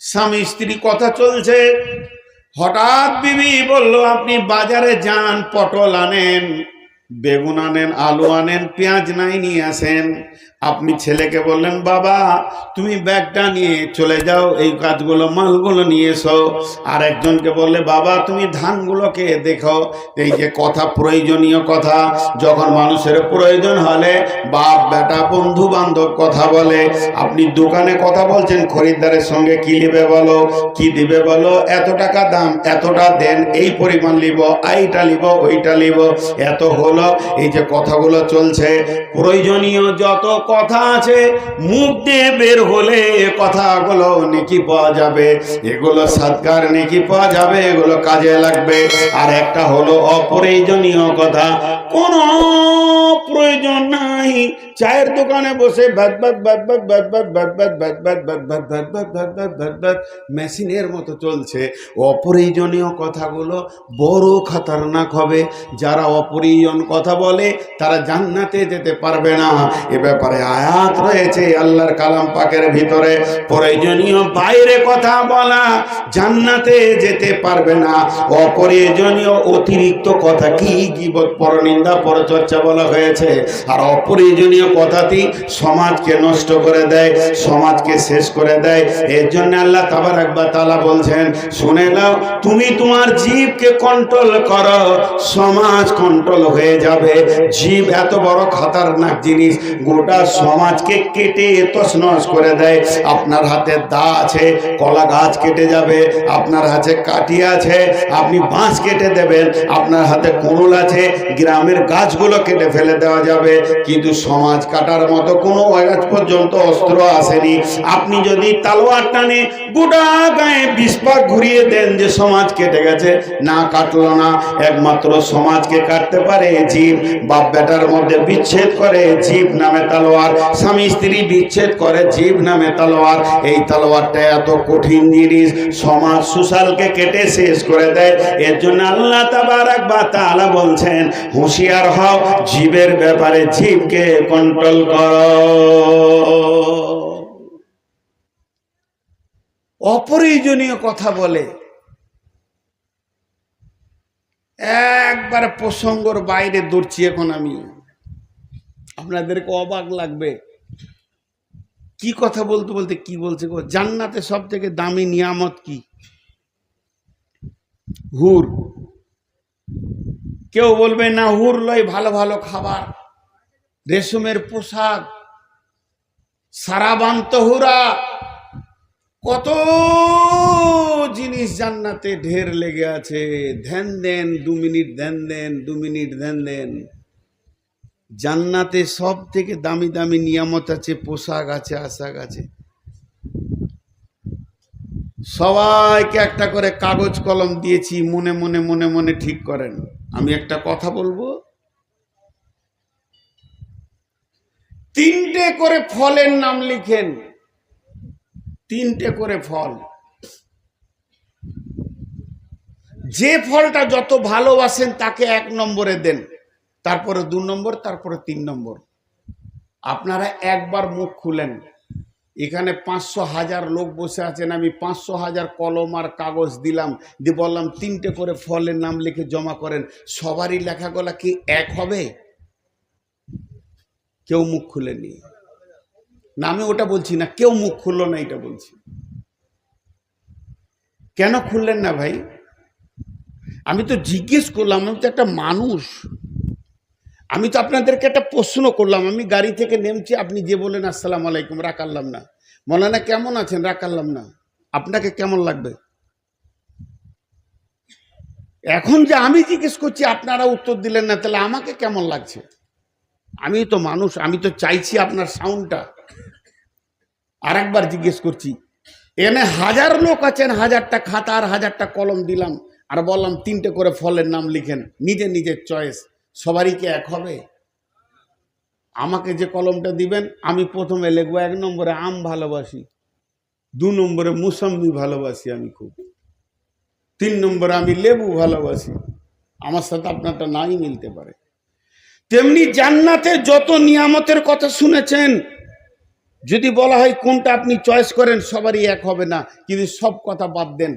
স্বামী স্ত্রী কথা চলছে, হঠাৎ বিবি বলল আপনি বাজারে যান, পটল আনেন, বেগুন আনেন, আলু আনেন, পেঁয়াজ নাই নিয়ে আসেন। আপনি ছেলেকে বললেন বাবা তুমি ব্যাগটা নিয়ে চলে যাও, এই কাজগুলো মালগুলো নিয়ে এসো। আর একজনকে বললে বাবা তুমি ধানগুলোকে দেখো। এই যে কথা, প্রয়োজনীয় কথা, যখন মানুষের প্রয়োজন হলে বাপ বেটা বন্ধু বান্ধব কথা বলে। আপনি দোকানে কথা বলছেন, খরিদ্দারের সঙ্গে কি নেবে বলো, কি দিবে বলো, এত টাকা দাম, এতটা দেন, এই পরিমাণ নিব, এইটা নিব, ওইটা নিব, এত হলো। এই যে কথাগুলো চলছে, প্রয়োজনীয় যত কথা আছে মুখ দিয়ে বের হলে কথাগুলো নেকি পাওয়া যাবে, এগুলো সদকার নেকি পাওয়া যাবে, এগুলো কাজে লাগবে। আর একটা হলো অপ্রয়োজনীয় কথা, কোনো প্রয়োজন নাই, চায়ের দোকানে বসে মেশিনের মতো চলছে। অপ্রয়োজনীয় কথাগুলো বড় খতরনাক হবে। যারা অপ্রয়োজন কথা বলে তারা জান্নাতে যেতে পারবে না। এ ব্যাপারে আয়াত রয়েছে আল্লাহর কালাম পাকের ভিতরে, প্রয়োজনীয় বাইরে কথা বলা জান্নাতে যেতে পারবে না। অপ্রয়োজনীয় অতিরিক্ত কথা কি গীবত, পরনিন্দা, পরচর্চা বলা হয়েছে। আর অপ্রয়োজনীয় কথাটি সমাজকে নষ্ট করে দেয়, সমাজকে শেষ করে দেয়। এর জন্য আল্লাহ তাবারক ওয়া তাআলা বলছেন শুনে নাও, তুমি তোমার জিভকে কন্ট্রোল করো, সমাজ কন্ট্রোল হয়ে যাবে। জিভ এত বড় খতরনাক জিনিস, গোটা সমাজকে কেটে তছনছ করে দেয়। আপনার হাতে দা আছে, কলা গাছ কেটে যাবে। আপনার হাতে কাঠি আছে, আপনি বাঁশ কেটে দেবেন। আপনার হাতে কুড়ুল আছে, গ্রামের গাছগুলো কেটে ফেলে দেওয়া যাবে। কিন্তু সমাজ কাটার মতো কোনো আজ পর্যন্ত অস্ত্র আসেনি। আপনি যদি তালোয়ার টানে গোটা গায়ে 20 পাক ঘুরিয়ে দেন যে সমাজ কেটে গেছে, না কাটলো না। একমাত্র সমাজকে কাটতে পারে জিভ। বাপ বেটার মধ্যে বিচ্ছেদ করে জিভ নামে তালোয়ার, স্বামী স্ত্রী বিচ্ছেদ করে জিভ নামে তালোয়ার। এই তালোয়ারটা এত কঠিন জিনিস, সমাজ সুশালকে কেটে শেষ করে দেয়। এর জন্য আল্লাহ তাবারক ওয়া তাআলা বলছেন হুঁশিয়ার হও, জিভের ব্যাপারে জিভকে কন্ট্রোল করো। অপ্রয়োজনীয় কথা বলে, একবার প্রসঙ্গর বাইরে দৌড়ছি এখন আমি, আপনাদেরকে অবাক লাগবে। কি কথা বলতে বলতে কি বলছে গো, জান্নাতে সব থেকে দামি নিয়ামত কি? হুর। কেউ বলবে না হুর লয় ভালো ভালো খাবার, রেশমের পোশাক, সারাবান তহুরা, কত জিনিস জান্নাতে ঢের লেগে আছে। ধ্যান দেন 2 মিনিট, ধ্যান দেন 2 মিনিট, ধ্যান দেন। জান্নাতে সব থেকে দামি দামি নিয়ামত আছে, পোশাক আছে, আশাক আছে। সবাইকে একটা করে কাগজ কলম দিয়েছি, মনে মনে মনে মনে ঠিক করেন। আমি একটা কথা বলবো, 3টে করে ফলের নাম লিখেন, 3টে করে ফল। যে ফলটা যত ভালোবাসেন তাকে 1 নম্বরে দেন, তারপরে 2 নম্বর, তারপরে 3 নম্বর। আপনারা একবার মুখ খুলেন, এখানে 500,000 লোক বসে আছেন, আমি 500,000 কলম আর কাগজ দিলাম, দিয়ে বললাম 3টে করে ফলের নাম লিখে জমা করেন। সবারই লেখাগুলা কি এক হবে? কেউ মুখ খুলেনি না, আমি ওটা বলছি না, কেউ মুখ খুললো না, এটা বলছি। কেন খুললেন না ভাই? আমি তো জিজ্ঞেস করলাম, আমি তো একটা মানুষ, আমি তো আপনাদেরকে একটা প্রশ্ন করলাম। আমি গাড়ি থেকে নেমছি, আপনি যে বলেন আসসালামু আলাইকুম, রাখাল্লাম না। মৌলানা কেমন আছেন, রাখাল্লাম না। আপনাকে কেমন লাগবে? এখন যে আমি জিজ্ঞেস করছি আপনারা উত্তর দিলেন না, তাহলে আমাকে কেমন লাগছে? আমি তো মানুষ, আমি তো চাইছি আপনার সাউন্ডটা। আরেকবার জিজ্ঞেস করছি, এখানে 1000 লোক আছেন, 1000টা খাতা আর 1000টা কলম দিলাম, আর বললাম 3টে করে ফলের নাম লিখেন, নিজের নিজের চয়েস। সবারই কি এক হবে? আমাকে যে কলমটা দিবেন, আমি প্রথমে লিখবো 1 নম্বরে আম ভালোবাসি, 2 নম্বরে মুসাম্মি ভালোবাসি আমি খুব, 3 নম্বরে আমি লেবু ভালোবাসি। আমার সাথে আপনারটা নাই মিলতে পারে। তেমনি জান্নাতে যত নিয়ামতের কথা শুনেছেন, যদি বলা হয় কোনটা আপনি চয়েস করেন, সবারই এক হবে না, কিন্তু সব কথা বাদ দেন,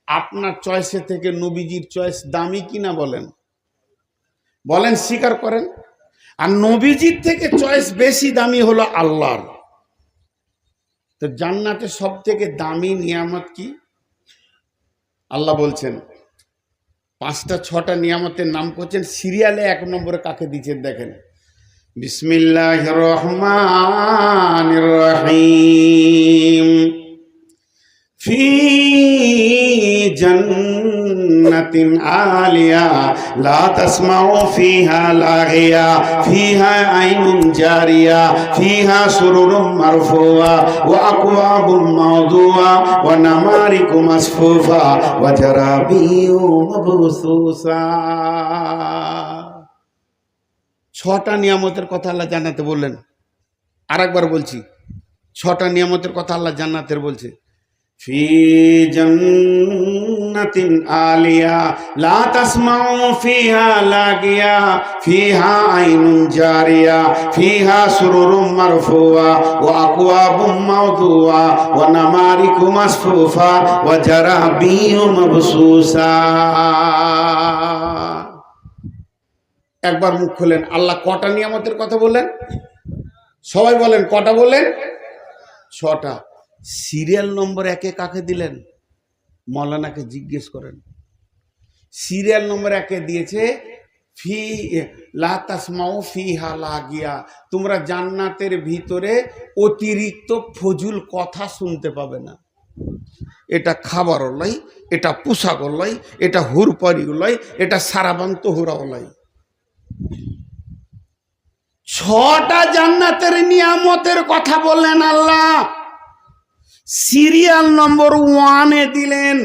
আপনার চয়েসে থেকে নবীজির চয়েস দামি কিনা বলেন, বলেন, স্বীকার করেন। আর নবীজির থেকে চয়েস বেশি দামি হলো আল্লাহর। তো জান্নাতে সব থেকে দামি নিয়ামত কি? আল্লাহ বলছেন 5টা 6টা নিয়ামতের নাম করছেন, সিরিয়ালে 1 নম্বরে কাকে দিচ্ছেন দেখেন। বিসমিল্লাহির রহমানির রহিম। ফি জান্নাতিন আলিয়া লা তাসমাউ ফিহা লাগিয়া ফিহা আইনুন জারিয়া ফিহা সুরুরুম মারফুয়া ওয়া আকওয়াবুম মাওদুয়া ওয়া নামারিকু মাসফুফা ওয়া জারাবিয়ু মাবসুসা। 6টা নিয়ামতের কথা আল্লাহ জান্নাতে বললেন। আরেকবার বলছি, 6টা নিয়ামতের কথা আল্লাহ জান্নাতের বলছে। ফি জান্নাতিন আলিয়া লা তাসমাউ ফিহা লাগিয়া ফিহা আইনুন জারিয়া ফিহা সুরুরুম মারফুয়া ওয়া আকওয়াবুম মাওদুয়া ওয়া নামারিকু মাসফুফা ওয়া জারাবিয়ু মাবসুসা। একবার মুখ খোলেন, আল্লাহ কটা নিয়ামতের কথা বললেন? সবাই বলেন, কটা বললেন? 6টা। সিরিয়াল নম্বর 1-এ কাকে দিলেন? মৌলানাকে জিজ্ঞেস করেন। সিরিয়াল নম্বর 1-এ দিয়েছে ফি লা তাসমাউ ফিহা লাগিয়া, তোমরা জান্নাতের ভিতরে অতিরিক্ত ফজুল কথা শুনতে পাবে না। এটা খাবারও লাই, এটা পোশাকও লাই, এটা হুরপারিও লাই, এটা সারাবান্ত হুরাও লাই। 6টা জান্নাতের নিয়ামতের কথা বললেন আল্লাহ, সিরিয়াল নম্বর 1-এ দিলেন।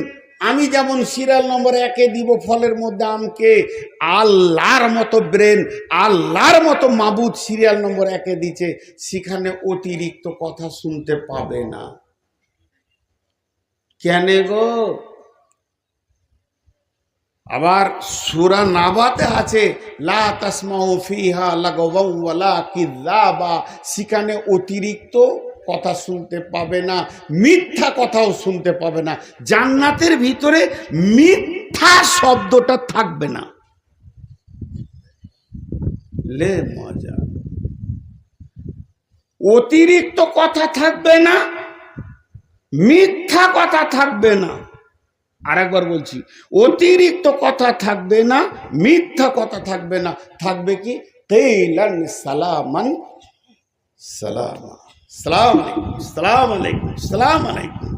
আমি যেমন সিরিয়াল নম্বর 1-এ দিব ফলের মধ্যে আমকে, আল্লাহর মতো ব্রেন, আল্লাহর মতো মাবুদ সিরিয়াল নম্বর 1-এ দিচ্ছে, সেখানে অতিরিক্ত কথা শুনতে পাবে না। কেন গো? আবার সূরা নাবাতে আছে লা তাসমাউ ফিহা লাগাওয়া ওয়ালা কিযাবা, সেখানে অতিরিক্ত কথা শুনতে পাবে না, মিথ্যা কথাও শুনতে পাবে না। জান্নাতের ভিতরে মিথ্যা শব্দটা থাকবে না। লে মজা, অতিরিক্ত কথা থাকবে না, মিথ্যা কথা থাকবে না। আরেকবার বলছি, অতিরিক্ত কথা থাকবে না, মিথ্যা কথা থাকবে না। থাকবে কি? কিলান সালামান সালামা, সালাম আলাইকুম, সালাম আলাইকুম, সালাম আলাইকুম।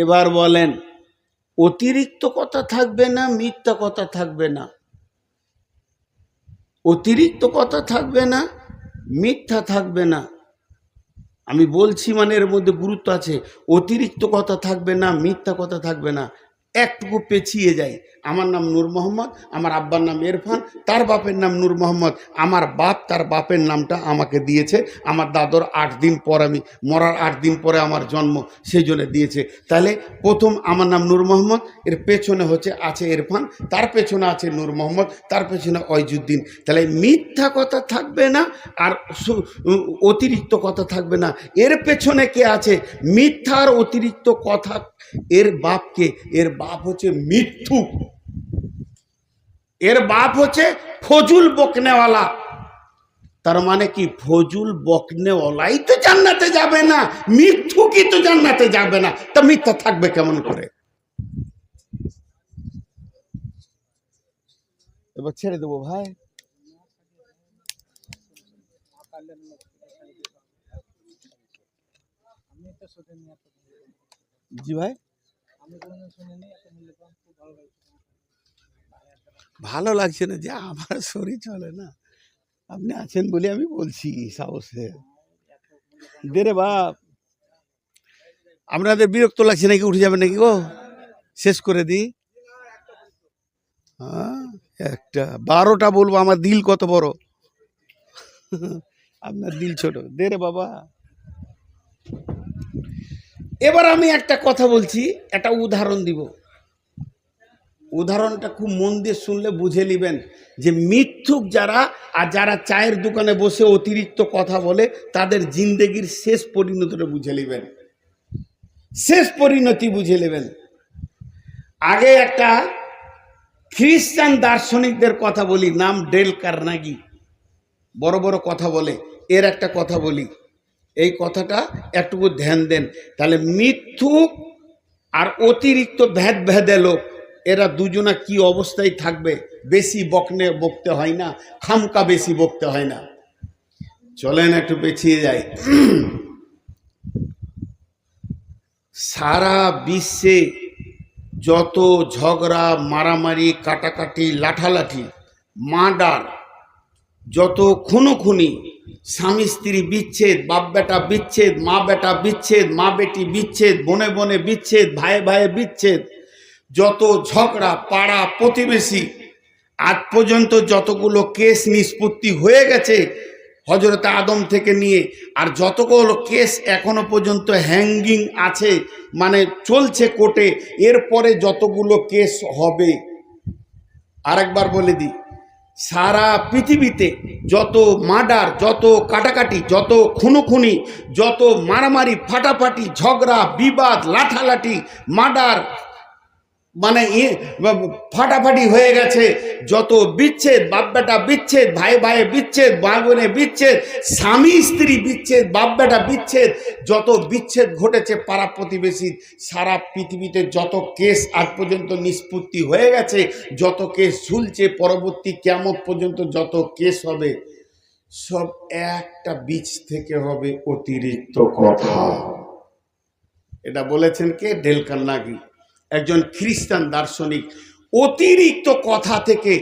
এবার বলেন, অতিরিক্ত কথা থাকবে না, মিথ্যা কথা থাকবে না। অতিরিক্ত কথা থাকবে না, মিথ্যা থাকবে না। আমি বলছি মানে এর মধ্যে গুরুত্ব আছে। অতিরিক্ত কথা থাকবে না, মিথ্যা কথা থাকবে না। একটুকু পেছিয়ে যায়, আমার নাম নূর মোহাম্মদ, আমার আব্বার নাম ইরফান, তার বাপের নাম নূর মোহাম্মদ, আমার বাপ তার বাপের নামটা আমাকে দিয়েছে, আমার দাদর 8 দিন পর, আমি মরার 8 দিন পরে আমার জন্ম, সেই জন্য দিয়েছে। তাহলে প্রথম আমার নাম নূর মোহাম্মদ, এর পেছনে আছে ইরফান, তার পেছনে আছে নূর মোহাম্মদ, তার পেছনে অয়জুদ্দিন। তাহলে মিথ্যা কথা থাকবে না, আর অতিরিক্ত কথা থাকবে না। এর পেছনে কে আছে? মিথ্যার অতিরিক্ত কথা। এর বাপকে, এর বাপ হচ্ছে মিথ্যু, এর বাপ হচ্ছে ফজুল বকনেওয়ালা। তার মানে কি? ফজুল বকনেওয়ালাই তো জান্নাতে যাবে না, মিথ্যু কি তো জান্নাতে যাবে না, তা মিথ্যা থাকবে কেমন করে? এবার ছেড়ে দেবো ভাই। জি ভাই, ভালো লাগছে না যে আমার শরীর চলে না, আপনি আছেন বলে আমি বলছি সাহসে। দে রে বাপ, আপনাদের বিরক্ত লাগছে নাকি? উঠে যাবেন নাকি গো? শেষ করে দিই। হ্যাঁ, একটা 12টা বলবো, আমার দিল কত বড়, আপনার দিল ছোট। দে রে বাবা। এবার আমি একটা কথা বলছি, একটা উদাহরণ দিব। উদাহরণটা খুব মন দিয়ে শুনলে বুঝে নেবেন যে মিথ্যুক যারা আর যারা চায়ের দোকানে বসে অতিরিক্ত কথা বলে তাদের জিন্দেগির শেষ পরিণতিটা বুঝে নেবেন, শেষ পরিণতি বুঝে নেবেন। আগে একটা খ্রিস্টান দার্শনিকদের কথা বলি, নাম ডেল কার্নেগি, বড় বড় কথা বলে। এর একটা কথা বলি, এই কথাটা একটুকু ধ্যান দেন, তাহলে মিথ্যুক আর অতিরিক্ত ভেদে লোক এরা দুজনা কি অবস্থায় থাকবে। বেশি বকতে হয় না, খামকা বেশি বকতে হয় না। চলেন একটু পেছিয়ে যাই। সারা বিশ্বে যত ঝগড়া, মারামারি, কাটাকাটি, লাঠালাঠি, মার্ডার, যত খুনোখুনি, স্বামী স্ত্রী বিচ্ছেদ, বাপ বেটা বিচ্ছেদ, মা বেটা বিচ্ছেদ, মা বেটি বিচ্ছেদ, বনে বনে বিচ্ছেদ, ভাইয়ে ভাইয়ে বিচ্ছেদ, যত ঝগড়া, পাড়া প্রতিবেশী, আজ পর্যন্ত যতগুলো কেস নিষ্পত্তি হয়ে গেছে হযরত আদম থেকে নিয়ে, আর যতগুলো কেস এখনো পর্যন্ত হ্যাঙ্গিং আছে, মানে চলছে কোর্টে, এরপরে যতগুলো কেস হবে, আরেকবার বলে দিই, সারা পৃথিবীতে যত মার্ডার, যত কাটাকাটি, যত খুনোখুনি, যত মারামারি, ফাটাফাটি, ঝগড়া, বিবাদ, লাঠালাঠি, মার্ডার, মানে ফাটাফাটি হয়ে গেছে, যত বিচ্ছেদ, বাপ বেটা বিচ্ছেদ, ভাই ভাই বিচ্ছেদ, মা বোনে বিচ্ছেদ, স্বামী স্ত্রী বিচ্ছেদ, বাপ বেটা বিচ্ছেদ, যত বিচ্ছেদ ঘটেছে পাড়া প্রতিবেশী, সারা পৃথিবীতে যত কেস আজ পর্যন্ত নিষ্পত্তি হয়ে গেছে, যত কেস ঝুলছে, পরবর্তী কিয়ামত পর্যন্ত যত কেস হবে, সব একটা বীজ থেকে হবে অতিরিক্ত কথা। এটা বলেছেন কে? ডেল কার্নেগি, একজন খ্রিস্টান দার্শনিক। অতিরিক্ত কথা থেকে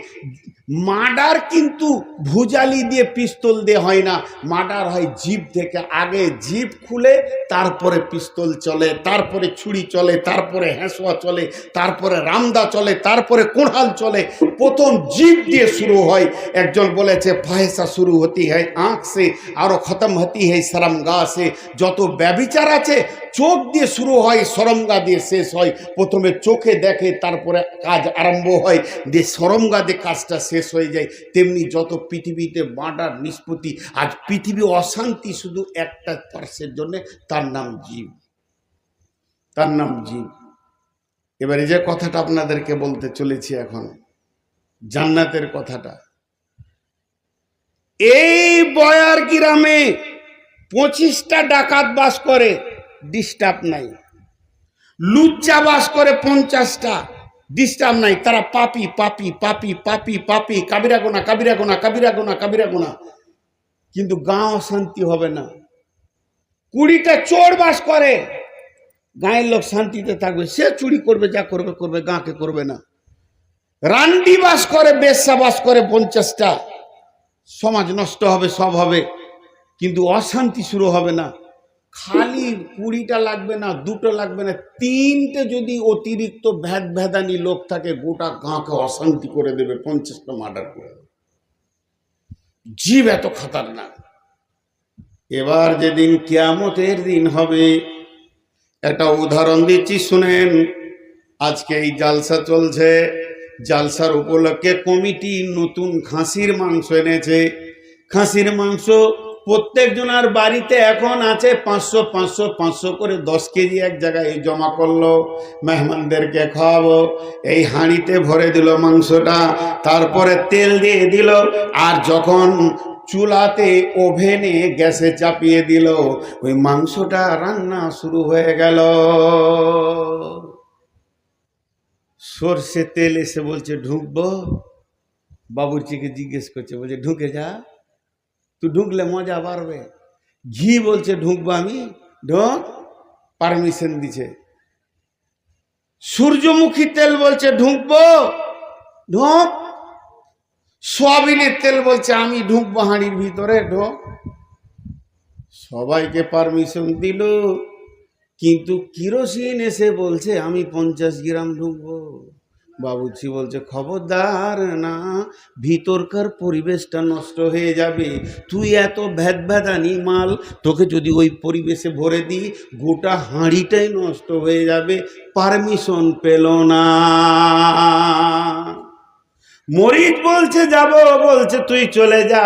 মার্ডার কিন্তু ভুজালি দিয়ে, পিস্তল দিয়ে হয় না, মার্ডার হয় জিভ থেকে। আগে জিভ খুলে তারপরে পিস্তল চলে, তারপরে ছুরি চলে, তারপরে হ্যাঁসোয়া চলে, তারপরে রামদা চলে, তারপরে কোড়াল চলে, প্রথম জিভ দিয়ে শুরু হয়। একজন বলেছে ফাহেসা শুরু হতি হয় আঁখ সে আরো খতম হতি হয় শরমগা সে। যত ব্যভিচার আছে চোখ দিয়ে শুরু হয়, শরমগা দিয়ে শেষ হয়। প্রথমে চোখে দেখে, তারপরে কাজ আরম্ভ হয়, দিয়ে শরমগা দিয়ে কাজটা শেষ হয়ে যায়। তেমনি যত পৃথিবীতে মার্ডার নিষ্পত্তি, আজ পৃথিবী অশান্তি শুধু একটা পার্সের জন্য, তার নাম জীব, তার নাম জীব। এবারে যে কথাটা আপনাদেরকে বলতে চলেছি এখন, জান্নাতের কথাটা। এই বয়ার গ্রামে 25টা ডাকাত বাস করে, ডিস্টার্ব নাই। লুচ্চা বাস করে 50টা, ডিস্টার্ব নাই। তারা পাপি পাপি পাপি পাপি পাপি, কাবিরা গোনা কাবিরা গোনা কাবিরা গোনা কাবিরা গোনা, কিন্তু গাঁও শান্তি হবে না। 20টা চোর বাস করে, গাঁয়ের লোক শান্তিতে থাকবে, সে চুরি করবে, যা করবে করবে, গাঁকে করবে না। রান্ডি বাস করে, বেশ্যা বাস করে 50টা, সমাজ নষ্ট হবে, সব হবে, কিন্তু অশান্তি শুরু হবে না। খালি 20টা লাগবে না, 2টো লাগবে না, 3টে যদি অতিরিক্ত ভেদানি লোক থাকে, গোটা গাঁকে অশান্তি করে দেবে, 50টা মার্ডার করে দেবে। জীব এত খতরনাক। এবার যেদিন কিয়ামতের দিন হবে, একটা উদাহরণ দিচ্ছি শুনেন। আজকে এই জালসা চলছে, জালসার উপলক্ষে কমিটি নতুন খাসির মাংস এনেছে। খাসির মাংস প্রত্যেকজনের বাড়িতে এখন আছে 500 500 500 করে 10 কেজি এক জায়গায় জমা করলো, মেহমানদেরকে খাওয়াবো। এই হাঁড়িতে ভরে দিল মাংসটা, তারপরে তেল দিয়ে দিল, আর যখন চুলাতে ওভেনে গ্যাসে চাপিয়ে দিল, ওই মাংসটা রান্না শুরু হয়ে গেল। সর্ষে তেল এসে বলছে ঢুকবো, বাবুর্চিকে জিজ্ঞেস করছে, বলছে ঢুকে যা, তুই ঢুকলে মজা বাড়বে। ঘি বলছে ঢুকবো আমি, ঢোক, পারমিশন দিছে। সূর্যমুখী তেল বলছে ঢুকবো, ঢোক। সয়াবিনের তেল বলছে আমি ঢুকবো হাঁড়ির ভিতরে, ঢোক। সবাইকে পারমিশন দিল, কিন্তু কিরোসিন এসে বলছে আমি 50 গ্রাম ঢুকবো, বাবুর্চি বলছে খবরদার না, ভিতরকার পরিবেশটা নষ্ট হয়ে যাবে। তুই এত ভ্যাদানি মাল, তোকে যদি ওই পরিবেশে ভরে দিই গোটা হাঁড়িটাই নষ্ট হয়ে যাবে। পারমিশন পেল না। মরিচ বলছে যাব, বলছে তুই চলে যা,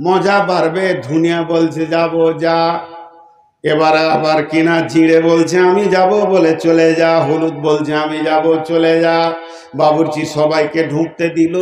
মজা বাড়বে। ধুনিয়া বলছে যাব, যা। এবার আবার কিনা জিড়ে বলছে আমি যাব, বলে চলে যা। হলুদ বলছে আমি যাব, চলে যা। বাবুর্চি সবাইকে ঢুকতে দিল।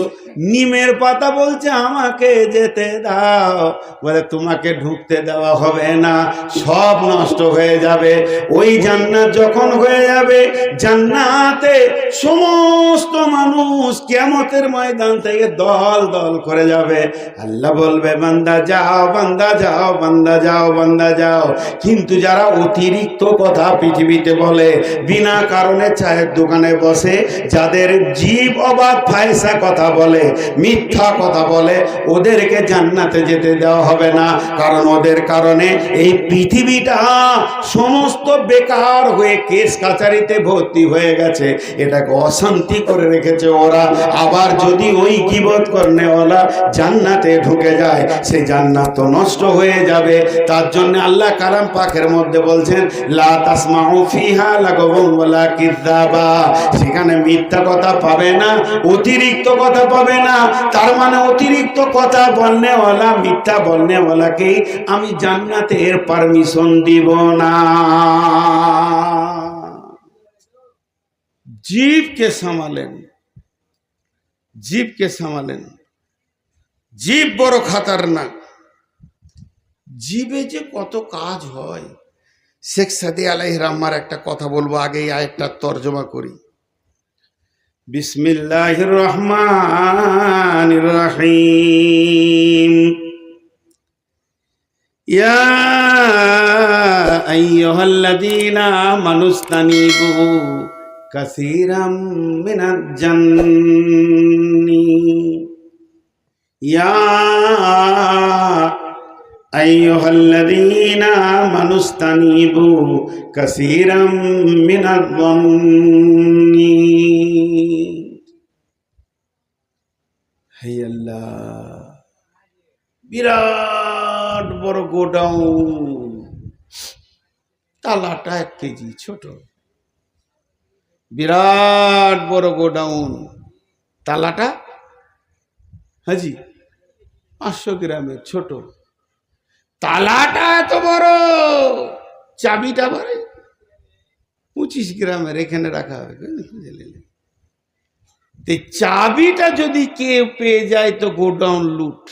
নিমের পাতা বলছে আমাকে যেতে দাও, বলে তোমাকে ঢুকতে দেওয়া হবে না, সব নষ্ট হয়ে যাবে। ওই জান্নাত যখন হয়ে যাবে, জান্নাতে সমস্ত মানুষ কিয়ামতের ময়দান থেকে দল দল করে যাবে। আল্লাহ বলবে বান্দা যাও, বান্দা যাও, বান্দা যাও, বান্দা যাও। কিন্তু যারা অতিরিক্ত কথা পৃথিবীতে বলে, বিনা কারণে চায়ের দোকানে বসে, যাদের জীব অবাধ ফায়সা কথা বলে, মিথ্যা কথা বলে, ওদেরকে জান্নাতে যেতে দেওয়া হবে না। কারণ ওদের কারণে এই পৃথিবীটা সমস্ত বেকার হয়ে কেস কাচারিতে ভর্তি হয়ে গেছে, এটাকে অশান্তি করে রেখেছে ওরা। আবার যদি ওই গীবত করনেওয়ালা জান্নাতে ঢুকে যায়, সেই জান্নাত তো নষ্ট হয়ে যাবে। তার জন্য আল্লাহ কালাম পাকের মধ্যে বলছেন লা তাসমাউ ফিহা লাগওয়ান ওয়ালা কিযাবা, সেখানে মিথ্যা কথা পাবে না, অতিরিক্ত কথা পাবে না। তার মানে অতিরিক্ত কথা বলনেওয়ালা, মিথ্যা বলনেওয়ালাকে আমি জান্নাতের পারমিশন দিব না। জীবকে সামালেন, জীবকে সামালেন। জীব বড় খাতারনাক। জীবে যে কত কাজ হয়। শেখ সাদি আলাইহির রহমার একটা কথা বলবো, আগে এই আয়াতটা তর্জমা করি। বিসমিল্লাহির রহমানির রহিম। ইয়া আইয়ুহাল্লাযীনা আমানুস্তানিবু কাসীরাম মিনাজ জান্নি। ইয়া আইয়ুহাল্লাযীনা আমানুস্তানিবু কাসীরাম মিনাজ জান্নি। হে আল্লাহ, বিরাট বড় গোডাউন, তালাটা 1 কেজি ছোট। বিরাট বড় গোডাউন, তালাটা হাজি 500 গ্রামের ছোট। তালাটা এত বড়, চাবিটা বড় 25 গ্রামের, এখানে রাখা হবে। চাবিটা যদি কেউ পেয়ে যায় তো গোডাউন লুট।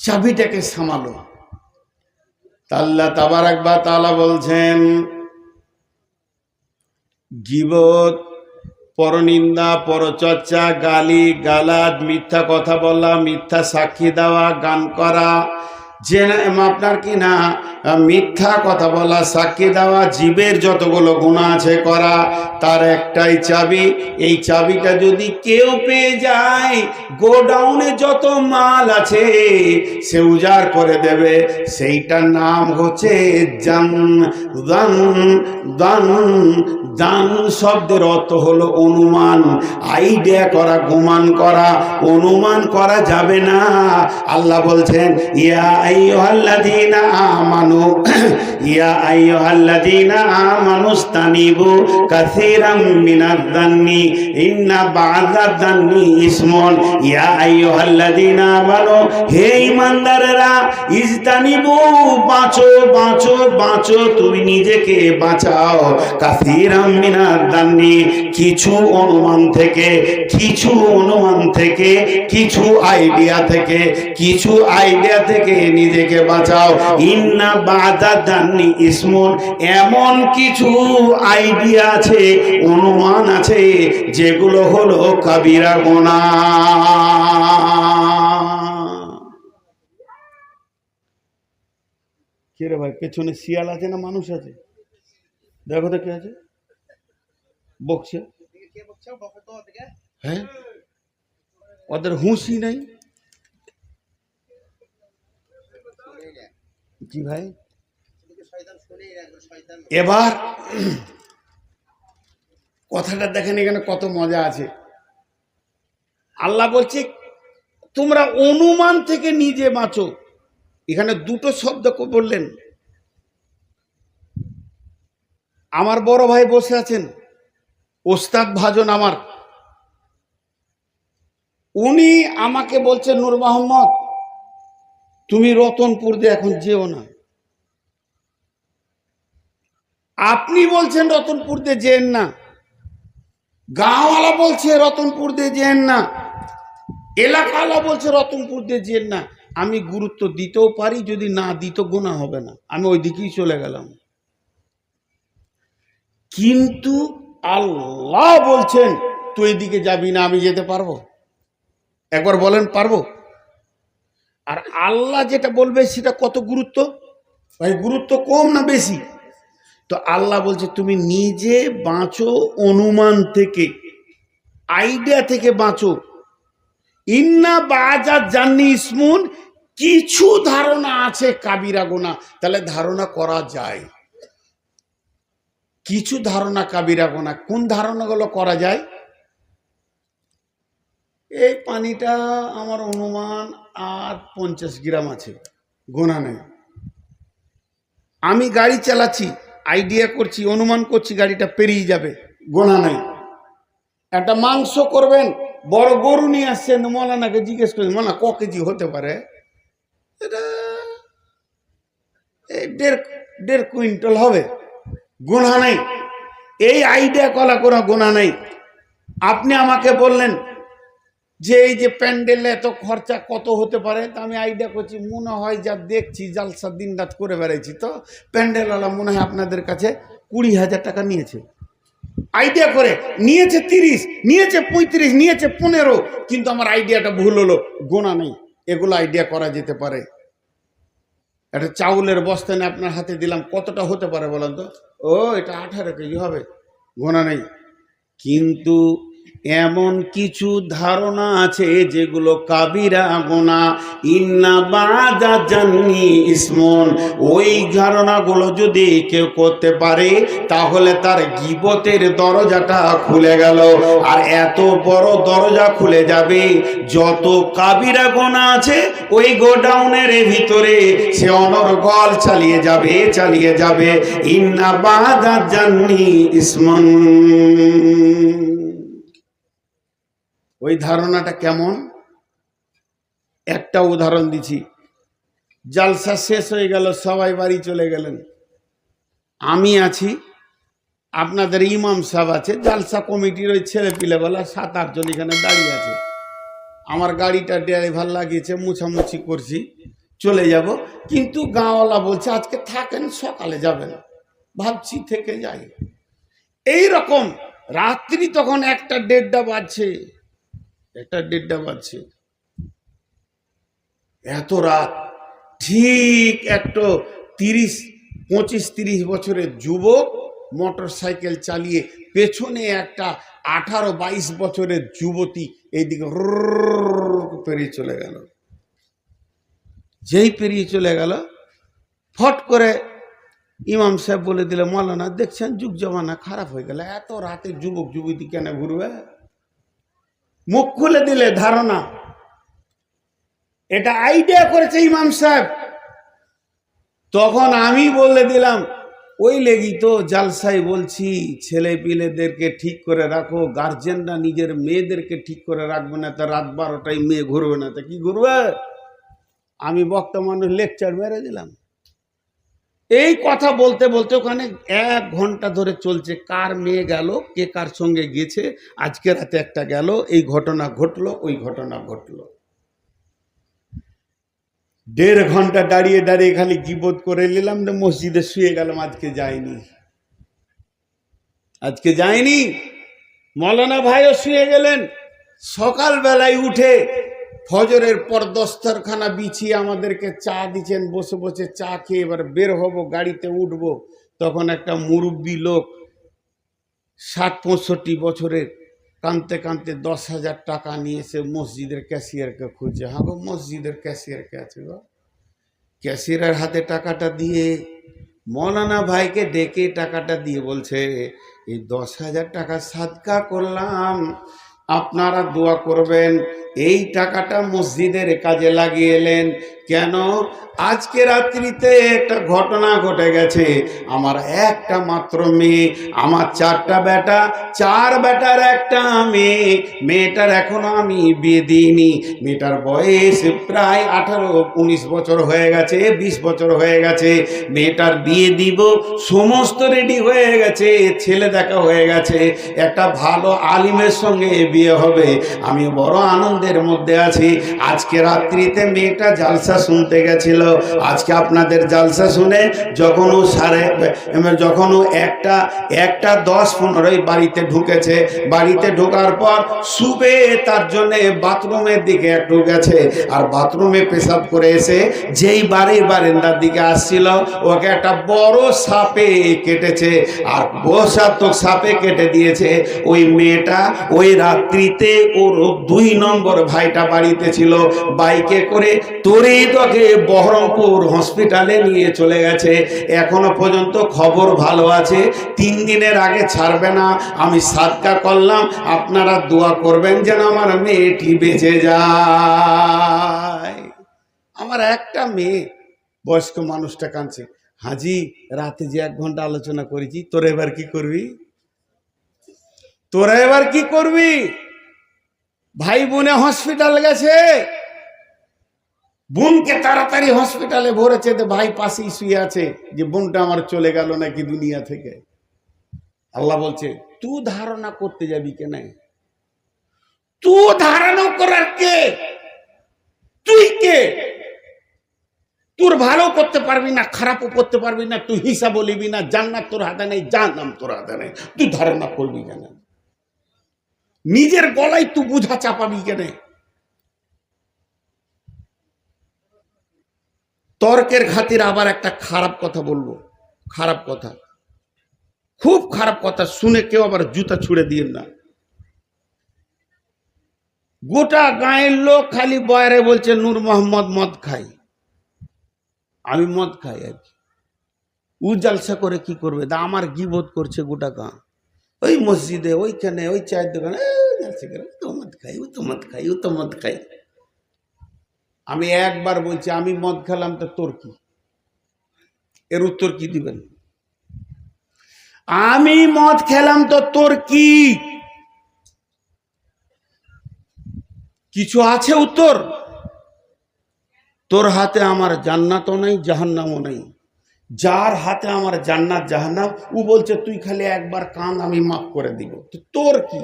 চাবিটাকে সামালো। আল্লাহ তাবারাক ওয়া তাআলা বলছেন গীবত, পরনিন্দা, পরচর্চা, গালি গালাজ, মিথ্যা কথা বলা, মিথ্যা সাক্ষী দেওয়া, গান করা, যে আপনার কি না মিথ্যা কথা বলা, সাক্ষী দেওয়া, জীবের যতগুলো গুনাহ আছে করা, তার একটাই চাবি। এই চাবিটা যদি কেউ পেয়ে যায়, গোডাউনে যত মাল আছে সে উজাড় করে দেবে। সেইটার নাম হচ্ছে জান। দান দান দান শব্দের অর্থ হলো অনুমান, আইডিয়া করা, গুমান করা। অনুমান করা যাবে না। আল্লাহ বলছেন ইয়া আইয়ুহাল্লাযীনা আমানু, ইয়া আইয়ুহাল্লাযীনা আমানুস্তানিবু কাসীরাম মিনাজ জান্নি ইন্না বা'দাজ জান্নি ইসমুন। ইয়া আইয়ুহাল্লাযীনা আমানু, হে ঈমানদারেরা, ইজতানিবু, বাঁচো বাঁচো বাঁচো, তুমি নিজেকে বাঁচাও। কাসীরাম মিনাজ জান্নি, কিছু অনুমান থেকে, কিছু অনুমান থেকে, কিছু আইডিয়া থেকে, কিছু আইডিয়া থেকে নিজেকে বাঁচাও। ইন্না বা'দাজ জান্নি ইসমুন, এমন কিছু আইডিয়া আছে, অনুমান আছে, যেগুলো হলো কাবিরা গুনাহ। কে রে ভাই, পেছনে শিয়াল আছে না মানুষ আছে? দেখো তো কে আছে, বকছে। হ্যাঁ, ওদের হুঁশই নাই। জি ভাই, এবার কথাটা দেখেন এখানে কত মজা আছে। আল্লাহ বলছে তোমরা অনুমান থেকে নিজে বাঁচো। এখানে দুটো শব্দ বললেন। আমার বড় ভাই বসে আছেন, ওস্তাদ ভাজন আমার, উনি আমাকে বলছেন নূর মোহাম্মদ তুমি রতনপুর দিয়ে এখন যেও না। আপনি বলছেন রতনপুর দিয়ে যেন না, গাঁওয়ালা বলছে রতনপুর দিয়ে যেন না, এলাকাওয়ালা বলছে রতনপুর দিয়ে যেন না। আমি গুরুত্ব দিতেও পারি, যদি না দিত গুনাহ হবে না, আমি ওই দিকেই চলে গেলাম। কিন্তু আল্লাহ বলছেন তুই এদিকে যাবি না, আমি যেতে পারবো? একবার বলেন পারবো? আর আল্লাহ যেটা বলবে সেটা কত গুরুত্ব ভাই, গুরুত্ব কম না বেশি? তো আল্লাহ বলছে তুমি নিজে বাঁচো অনুমান থেকে, আইডিয়া থেকে বাঁচো। ইন্না বাজা জান্নি ইসমুন, কিছু ধারণা আছে কাবিরা গুনাহ, তাহলে ধারণা করা যায়। কিছু ধারণা কাবিরা গুনাহ, কোন ধারণাগুলো করা যায়? এই পানিটা আমার অনুমান আর 50 গ্রাম আছে, গোনা নেই। আমি গাড়ি চালাচ্ছি, আইডিয়া করছি, অনুমান করছি গাড়িটা পেরিয়ে যাবে, গোনা নেই। একটা মাংস করবেন, বড় গরু নিয়ে আসছেন, মৌলানাকে জিজ্ঞেস করছেন মৌলানা ক কেজি হতে পারে? এটা 1.5 কুইন্টাল হবে, গোনা নেই। এই আইডিয়া করা কোনো গোনা নেই। আপনি আমাকে বললেন যে এই যে প্যান্ডেলে এত খরচা কত হতে পারে, তা আমি আইডিয়া করছি, মনে হয় যা দেখছি জালসা দিন রাত করে বেড়াইছি, তো প্যান্ডেলওয়ালা মনে হয় আপনাদের কাছে 20,000 টাকা নিয়েছে। আইডিয়া করে নিয়েছে 30, নিয়েছে 35, নিয়েছে 15, কিন্তু আমার আইডিয়াটা ভুল হলো, গোনা নেই। এগুলো আইডিয়া করা যেতে পারে। একটা চাউলের বস্তা নিয়ে আপনার হাতে দিলাম, কতটা হতে পারে বলেন তো? ও এটা 18 কেজি হবে, গোনা নেই। কিন্তু এমন কিছু ধারণা আছে যেগুলো কাবিরা গুনাহ, ইন্না বাজা জান্নি ইসমুন, ওই ধারণাগুলো যদি কেউ করতে পারে তাহলে তার গীবতের দরজাটা খুলে গেল। আর এত বড় দরজা খুলে যাবে, যত কাবিরা গুনাহ আছে ওই গোডাউনের ভিতরে সে অনর্গল চালিয়ে যাবে, চালিয়ে যাবে। ইন্না বাজা জান্নি ইসমুন। ওই ধারণাটা কেমন? একটা উদাহরণ দিচ্ছি। জালসা শেষ হয়ে গেল, সবাই বাড়ি চলে গেলেন, আমি আছি, আপনাদের ইমাম সাহেব আছে, জালসা কমিটির ওই ছেলে পিলেবেলা 7-8 জন এখানে দাঁড়িয়ে আছে। আমার গাড়িটা ড্রাইভার লাগিয়েছে, মুছামুছি করছি, চলে যাব। কিন্তু গাঁওয়ালা বলছে আজকে থাকেন, সকালে যাবেন। ভাবছি থেকে যাই। এই রকম রাত্রি তখন 1টা 1:30 বাজছে, এত রাত। ঠিক একটা 25-30 বছরের যুবক মোটর সাইকেল চালিয়ে, পেছনে একটা 18-22 বছরের যুবতী এইদিকে পেরিয়ে চলে গেল। যেই পেরিয়ে চলে গেল, ফট করে ইমাম সাহেব বলে দিল, মৌলানা দেখছেন যুগ জমানা খারাপ হয়ে গেল, এত রাতে যুবক যুবতী কেন ঘুরবে? মুখ খুলে দিলে ধারণা। এটা আইডিয়া করেছে ইমাম সাহেব। তখন আমি বলে দিলাম, ওই লেগি তো জালসাই বলছি ছেলে পিলেদেরকে ঠিক করে রাখো, গার্জেনরা নিজের মেয়েদেরকে ঠিক করে রাখবে না, তা রাত 12টায় মেয়ে ঘুরবে না, তা কি ঘুরবে? আমি বক্তা মানুষ, লেকচার মেরে দিলাম। এই কথা বলতে বলতে ওখানে 1 ঘন্টা ধরে চলছে, কার মেয়ে গেল, কে কার সঙ্গে গেছে, আজকে রাতে একটা গেল, এই ঘটনা ঘটলো, ওই ঘটনা ঘটলো। 1.5 ঘন্টা দাঁড়িয়ে দাঁড়িয়ে খালি গীবত করে নিলাম, মসজিদে শুয়ে গেলাম। আজকে যায়নি। মৌলানা ভাইও শুয়ে গেলেন। সকালবেলায় উঠে ফজরের পর দস্তরখানা বিছিয়ে আমাদেরকে চা দিচ্ছেন, বসে বসে চা খেয়ে এবার বের হব, গাড়িতে উঠব। তখন একটা মুরব্বী লোক 60-65 বছরের, কাঁদতে কাঁদতে 10,000 টাকা নিয়ে এসে মসজিদের ক্যাশিয়ারকে খুঁজছে। হ্যাঁ গো, মসজিদের ক্যাশিয়ার কে আছে গো? ক্যাশিয়ারের হাতে টাকাটা দিয়ে মৌলানা ভাইকে ডেকে টাকাটা দিয়ে বলছে, এই 10,000 টাকা সাদকা করলাম, আপনারা দোয়া করবেন। এই টাকাটা মসজিদের কাজে লাগিয়ে এলেন। কেন? আজকে রাত্রিতে একটা ঘটনা ঘটে গেছে। আমার একটা মাত্র মেয়ে, আমার 4টা বেটা, 4 বেটার একটা মেয়ে। মেয়েটার এখনো আমি বিয়ে দিইনি। মেয়েটার বয়স প্রায় 18-19 বছর হয়ে গেছে, 20 বছর হয়ে গেছে। মেয়েটার বিয়ে দিব, সমস্ত রেডি হয়ে গেছে, ছেলে দেখা হয়ে গেছে, একটা ভালো আলিমের সঙ্গে বিয়ে হবে। আমি বড় আনন্দের মধ্যে আছি। আজকে রাত্রিতে মেয়েটা জালসা শুনতে গেছিল। আজকে আপনাদের জালসা শুনে যখন ও একটা 10-15 বাড়িতে ঢুকেছে, বাড়িতে ঢোকার পর শুবে তার জন্য বাথরুমের দিকে একটু গেছে, আর বাথরুমে পেশাব করে এসে যেই বাড়ির বারান্দার দিকে আসছিল, ওকে একটা বড় সাপে কেটেছে, আর বসাত্মক সাপে কেটে দিয়েছে। ওই মেয়েটা ওই রাত্রিতে ওর 2 নম্বর ভাইটা বাড়িতে ছিল, বাইকে করে তরিতকে বহরমপুর হসপিটালে নিয়ে চলে গেছে। এখনো পর্যন্ত খবর ভালো আছে, 3 দিনের আগে ছাড়বে না। আমি সাদকা করলাম, আপনারা দোয়া করবেন যেন আমার মেয়েটি বেঁচে যায়। আমার একটা মেয়ে, বয়স্ক মানুষটা কাঁদছে, হাজি রাতে যে 1 ঘন্টা আলোচনা করেছি, তোরা এবার কি করবি? তোরা এবার কি করবি? ভাই বোনে হসপিটাল গেছে, বোনকে তাড়াতাড়ি হসপিটালে ভরেছে, ভাই পাশেই শুয়ে আছে যে বোনটা আমার চলে গেল নাকি দুনিয়া থেকে। আল্লাহ বলছে, তুই ধারণা করতে যাবি কেন? তুই ধারণা করার কে? তুই কে? তোর ভালো করতে পারবি না, খারাপও করতে পারবি না, তুই হিসাব বলিবি না, জান্নাত তোর হাতে নেই, জাহান্নাম তোর হাতে নেই, তুই ধারণা করবি কেন? নিজের গলায় তুই বুঝা চাপাবি কেন? তর্কের খাতির আবার একটা খারাপ কথা বলবো, খারাপ কথা, খুব খারাপ কথা, শুনে কেউ আবার জুতা ছুঁড়ে দিয়েন না। গোটা গাঁয়ের লোক খালি বয়ারে বলছে নূর মোহাম্মদ মদ খাই, আমি মদ খাই আর কি। ও জালসা করে কি করবে? দা আমার গিবত করছে গোটা গাঁ, ওই মসজিদে, ওইখানে, ওই চায়ের দোকানে তো মদ খাই, ও তো মদ খাই, ও তো মদ খাই। আমি একবার বলছি, আমি মদ খেলাম তো তোর কি? এর উত্তর কি দিবেন? আমি মদ খেলাম তো তোর কি? কিছু আছে উত্তর? তোর হাতে আমার জান্নাতও নেই, জাহান্নামও নেই। যার হাতে আমার জান্নাত জাহান্নাম, ও বলছে তুই খালি একবার কান, আমি মাফ করে দিব। তো তোর কি?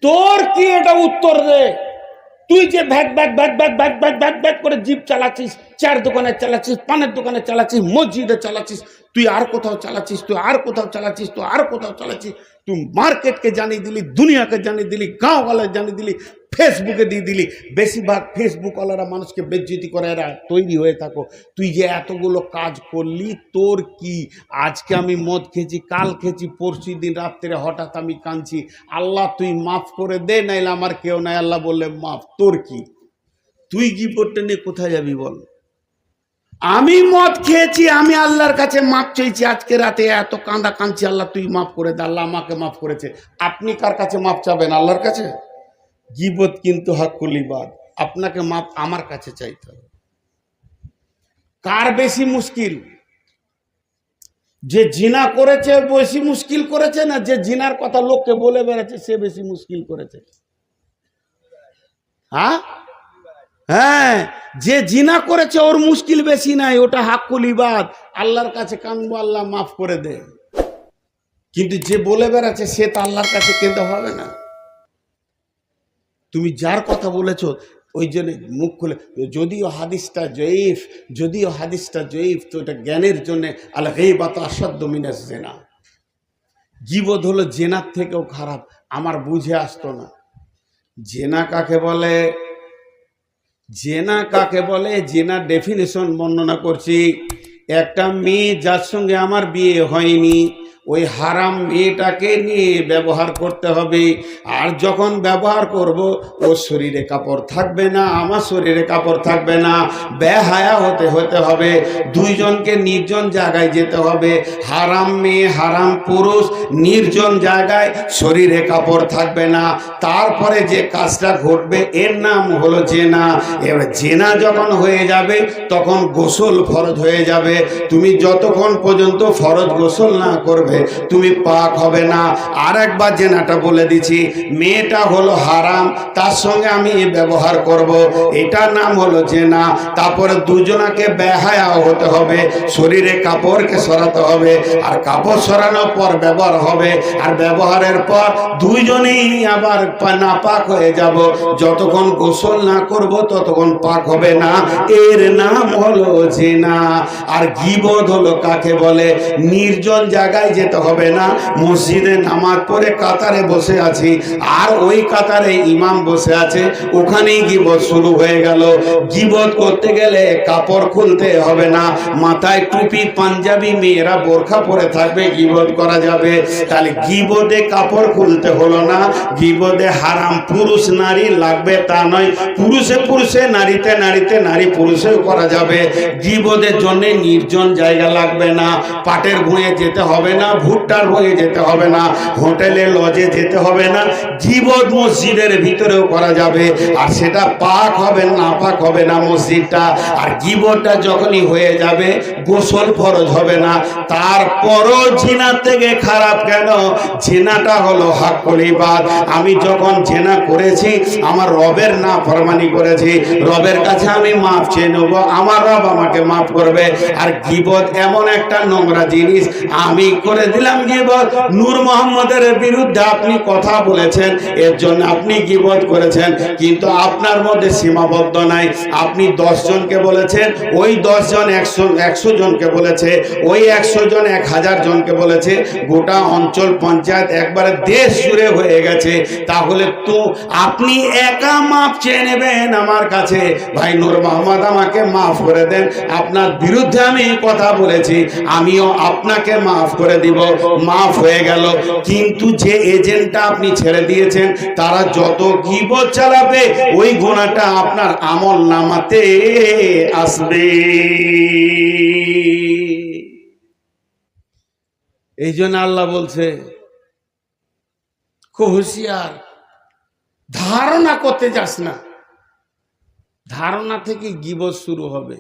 তোর কি? এটা উত্তর দে। তুই যে ভ্যাক ভ্যাক ভ্যাক ভ্যাক ভ্যাক ভ্যাক ভ্যাক ভ্যাক করে জিপ চালাচ্ছিস, চায়ের দোকানে চালাচ্ছিস, পানের দোকানে চালাচ্ছিস, মসজিদে চালাচ্ছিস, তুই আর কোথাও চালাচ্ছিস, তুই আর কোথাও চালাচ্ছিস, তুই আর কোথাও চালাচ্ছিস, তুই মার্কেটকে জানিয়ে দিলি, দুনিয়াকে জানিয়ে দিলি, গাঁওওয়ালাকে জানিয়ে দিলি, ফেসবুকে দিয়ে দিলি। বেশিরভাগ ফেসবুকওয়ালারা মানুষকে বেজ্জতি করে, এরা তৈরি হয়ে থাকো। তুই যে এতগুলো কাজ করলি, তোর কি? আজকে আমি মদ খেয়েছি, কাল খেয়েছি, পরশু দিন রাত্রে হঠাৎ আমি কাঁদছি, আল্লাহ তুই মাফ করে দে, নাইলে আমার কেউ নাই। আল্লাহ বললে মাফ, তোর কি? তুই গিবতটা নিয়ে কোথায় যাবি বল? আমি মদ খেয়েছি, আমি আল্লাহর কাছে মাফ চাইছি, আজকে রাতে এত কাঁদা কাঁদছি, আল্লাহ তুই মাফ করে দে, আল্লাহ আমাকে মাফ করেছে। আপনি কার কাছে মাফ চাবেন? আল্লাহর কাছে। গিবত কিন্তু হাক্কুল ইবাদ, আপনাকে মাফ আমার কাছে চাইতে হবে। কার বেশি মুশকিল? যে জিনা করেছে বেশি মুশকিল করেছে, না যে জিনার কথা লোককে বলে বেড়াচ্ছে সে বেশি মুশকিল করেছে? হ্যাঁ হ্যাঁ, যে জিনা করেছে ওর মুশকিল বেশি নাই, ওটা হাক্কুল ইবাদ, আল্লাহর কাছে কাঁদবো, আল্লাহ মাফ করে দে। কিন্তু যে বলে বেড়াচ্ছে সে তো আল্লাহর কাছে কেঁদে হবে না। তুমি যার কথা বলেছো ওই জন্য মুখ খুলে, যদিও হাদিসটা জয়ীফ, তো এটা জ্ঞানের জন্য। আল গীবাত আশাদ্দু মিনাজ জিনা, গীবত হলো জেনার থেকেও খারাপ। আমার বুঝে আসতো না জেনা কাকে বলে। জেনা কাকে বলে, জেনার ডেফিনেশন বর্ণনা করছি। একটা মেয়ে যার সঙ্গে আমার বিয়ে হয়নি, ওই হারাম মেয়েটাকে নিয়ে ব্যবহার করতে হবে। আর যখন ব্যবহার করব, ওর শরীরে কাপড় থাকবে না, আমার শরীরে কাপড় থাকবে না, বেহায়া হতে হবে। দুইজনকে নির্জন জায়গায় যেতে হবে। হারাম মেয়ে হারাম পুরুষ নির্জন জায়গায়, শরীরে কাপড় থাকবে না। তারপরে যে কাজটা ঘটবে এর নাম হলো জেনা। এবার জেনা যখন হয়ে যাবে তখন গোসল ফরজ হয়ে যাবে। তুমি যতক্ষণ পর্যন্ত ফরজ গোসল না করবে তুমি পাক হবে না। আর একবার জেনাটা বলে দিচ্ছি, মেয়েটা হলো হারাম, তার সঙ্গে আমি ব্যবহার করব, এটার নাম হলো জেনা। তারপরে দুজনাকে বেহায়া হতে হবে, শরীরে কাপড়কে সরাতে হবে, আর কাপড় সরানোর পর ব্যবহার হবে। আর ব্যবহারের পর দুইজনেই আবার নাপাক হয়ে যাব। যতক্ষণ গোসল না করব ততক্ষণ পাক হবে না, এর নাম হলো জেনা। আর গীবত হলো কাকে বলে? নির্জন জায়গায় যেতে হবে না, মসজিদে নামাজ পড়ে কাতারে বসে আছি, আর ওই কাতারে ইমাম বসে আছে, ওখানেই গীবত শুরু হয়ে গেল। গীবত করতে গেলে কাপড় খুলতে হবে না, মাথায় টুপি পাঞ্জাবি মেয়েরা বোরখা পরে থাকবে, গীবত করা যাবে। তাহলে গীবতে কাপড় খুলতে হলো না। গীবতে হারাম পুরুষ নারী লাগবে তা নয়, পুরুষে পুরুষে নারীতে নারীতে নারী পুরুষেও করা যাবে। গীবতের জন্য নির্জন জায়গা লাগবে না, পাটের ভুঁয়ে যেতে হবে না, ভুট্টার ভুঁয়ে যেতে হবে না, হোটেলে লজে যেতে হবে না। গীবত মসজিদের ভিতরেও করা যাবে, আর সেটা পাক হবে না পাক হবে না মসজিদটা। আর গীবতটা যখনই হয়ে যাবে গোসল ফরজ হবে না। তারপরও জিনা থেকে খারাপ কেন? জিনাটা হলো হাক্কুল ইবাদ। আমি যখন জিনা করেছি আমার রবের না ফরমানি করেছি, রবের কাছে আমি মাফ চেয়ে নেব, আমার রব আমাকে মাফ করবে। আর গীবত এমন একটা নোংরা জিনিস, আমি করে দিলাম গীবত। নূর মোহাম্মদের বিরুদ্ধে আপনি কথা বলেছেন, এর জন্য আপনি গীবত করেছেন, কিন্তু আপনার মধ্যে সীমাবদ্ধ নাই। আপনি 10 জনকে বলেছেন, ওই 10 জন 100 জনকে বলেছে, ওই 100 জন 1000 জনকে বলেছে, গোটা অঞ্চল পঞ্চায়েত একবারে দেশ জুড়ে হয়ে গেছে। তাহলে তো আপনি একা মাপ চেয়ে নেবেন আমার কাছে, ভাই নূর মোহাম্মদ আমাকে মাফ করে দেন, আপনার বিরুদ্ধে আমি কথা বলেছি, আমিও আপনাকে মাফ করে দিব, মাফ হয়ে গেল। কিন্তু যে এজেন্টটা আপনি ছেড়ে দিয়েছেন, তারা যত গীবত চালাবে ওই গুনাহটা আপনার আমল নামাতে আসবে। এই জন্য আল্লাহ বলছে খুব হুঁশিয়ার, ধারণা করতে যাস না, ধারণা থেকে গীবত শুরু হবে।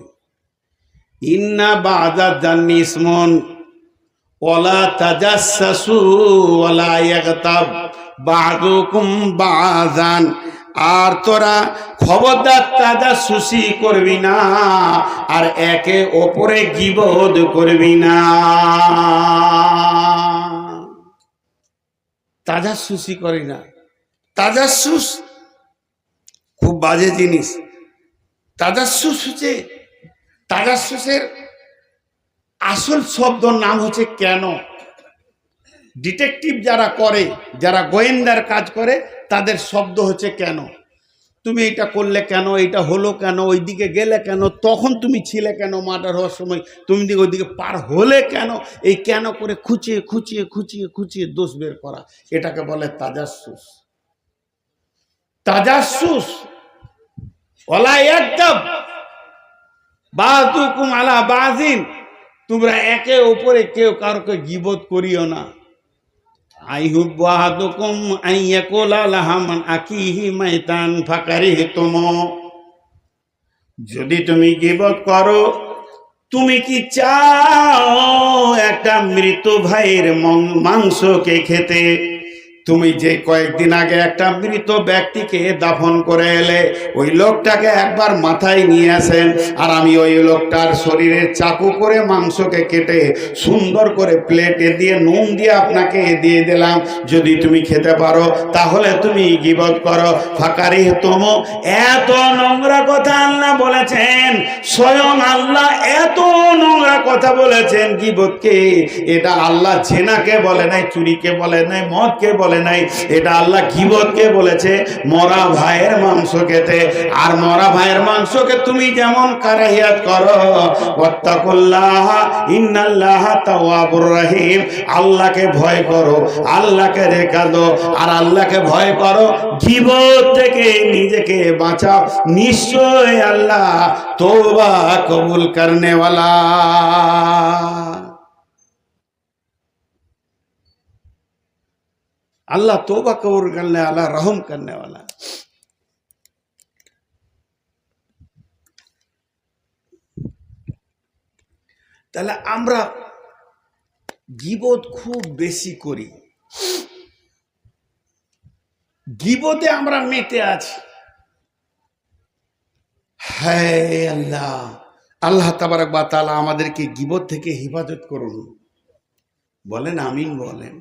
ইন্না বাদা জান্নি ইসমন ওয়ালা তাজাসসু ওয়ালা ইয়াগতাব বা'দুকুম বা'যান। আর তোরা খবরদার তাজাসসুসি করবি না, আর একে অপরে গীবত করবি না। তাজাসসুসি করি না। তাজাসসুস খুব বাজে জিনিস। তাজাসসুস হচ্ছে, তাজাসসুসের আসল শব্দর নাম হচ্ছে কেন। ডিটেকটিভ যারা করে, যারা গোয়েন্দার কাজ করে, তাদের শব্দ হচ্ছে কেন। তুমি এটা করলে কেন, এটা হলো কেন, ওই দিকে গেলে কেন, তখন তুমি ছিলে কেন, মার্ডার হওয়ার সময় তুমি ওই দিকে পার হলে কেন, এই কেন করে খুঁচিয়ে খুঁচিয়ে খুঁচিয়ে খুঁচিয়ে দোষ বের করা, এটাকে বলে তাজাসসুস। তাজাসসুস ওয়ালা ইয়াগতাব বা'দুকুম আলা বা'যিন, তোমরা একে উপরে কেউ কারোকে গীবত করিও না। আইহুব্বু আহাদুকুম আইয়াকুলা লাহামান আকিহি মাইতান ফাকারিহতুম। যদি তুমি গীবত করো, তুমি কি চাও একটা মৃত ভাইয়ের মাংসকে খেতে? তুমি যে কয়েকদিন আগে একটা মৃত ব্যক্তিকে দাফন করে এলে, ওই লোকটাকে একবার মাথায় নিয়ে আসেন, আর আমি ওই লোকটার শরীরে চাকু করে মাংসকে কেটে সুন্দর করে প্লেটে দিয়ে নুন দিয়ে আপনাকে দিয়ে দিলাম। যদি তুমি খেতে পারো তাহলে তুমি গীবত করো। ফাকারিহতুম, এত নোংরা কথা আল্লাহ বলেছেন, স্বয়ং আল্লাহ এত নোংরা কথা বলেছেন গীবতকে। এটা আল্লাহ জেনাকে বলে নাই, চুরিকে বলে নাই, মদকে বলে বলে নাই, এটা আল্লাহ গীবতকে বলেছে মরা ভাইয়ের মাংস খেতে। আর মরা ভাইয়ের মাংসকে তুমি যেমন কারাহিয়াত করো, ওয়াত্তাকুল্লাহ ইন্নাল্লাহ তাওয়াবুর রহিম, আল্লাহকে ভয় করো, আল্লাহকে রেখা দো, আর আল্লাহকে ভয় করো, গীবত থেকে নিজেকে বাঁচাও, নিশ্চয় আল্লাহ তওবা কবুল করনে वाला। अल्लाह तौबा कबूल करने वाला, रहम करने वाला। তাহলে আমরা গীবত খুব বেশি করি, গীবতে আমরা মেতে আছি। হায় আল্লাহ, আল্লাহ তাবারক ওয়া তাআলা আমাদেরকে গীবত থেকে হেফাজত করুন, বলেন আমিন বলেন।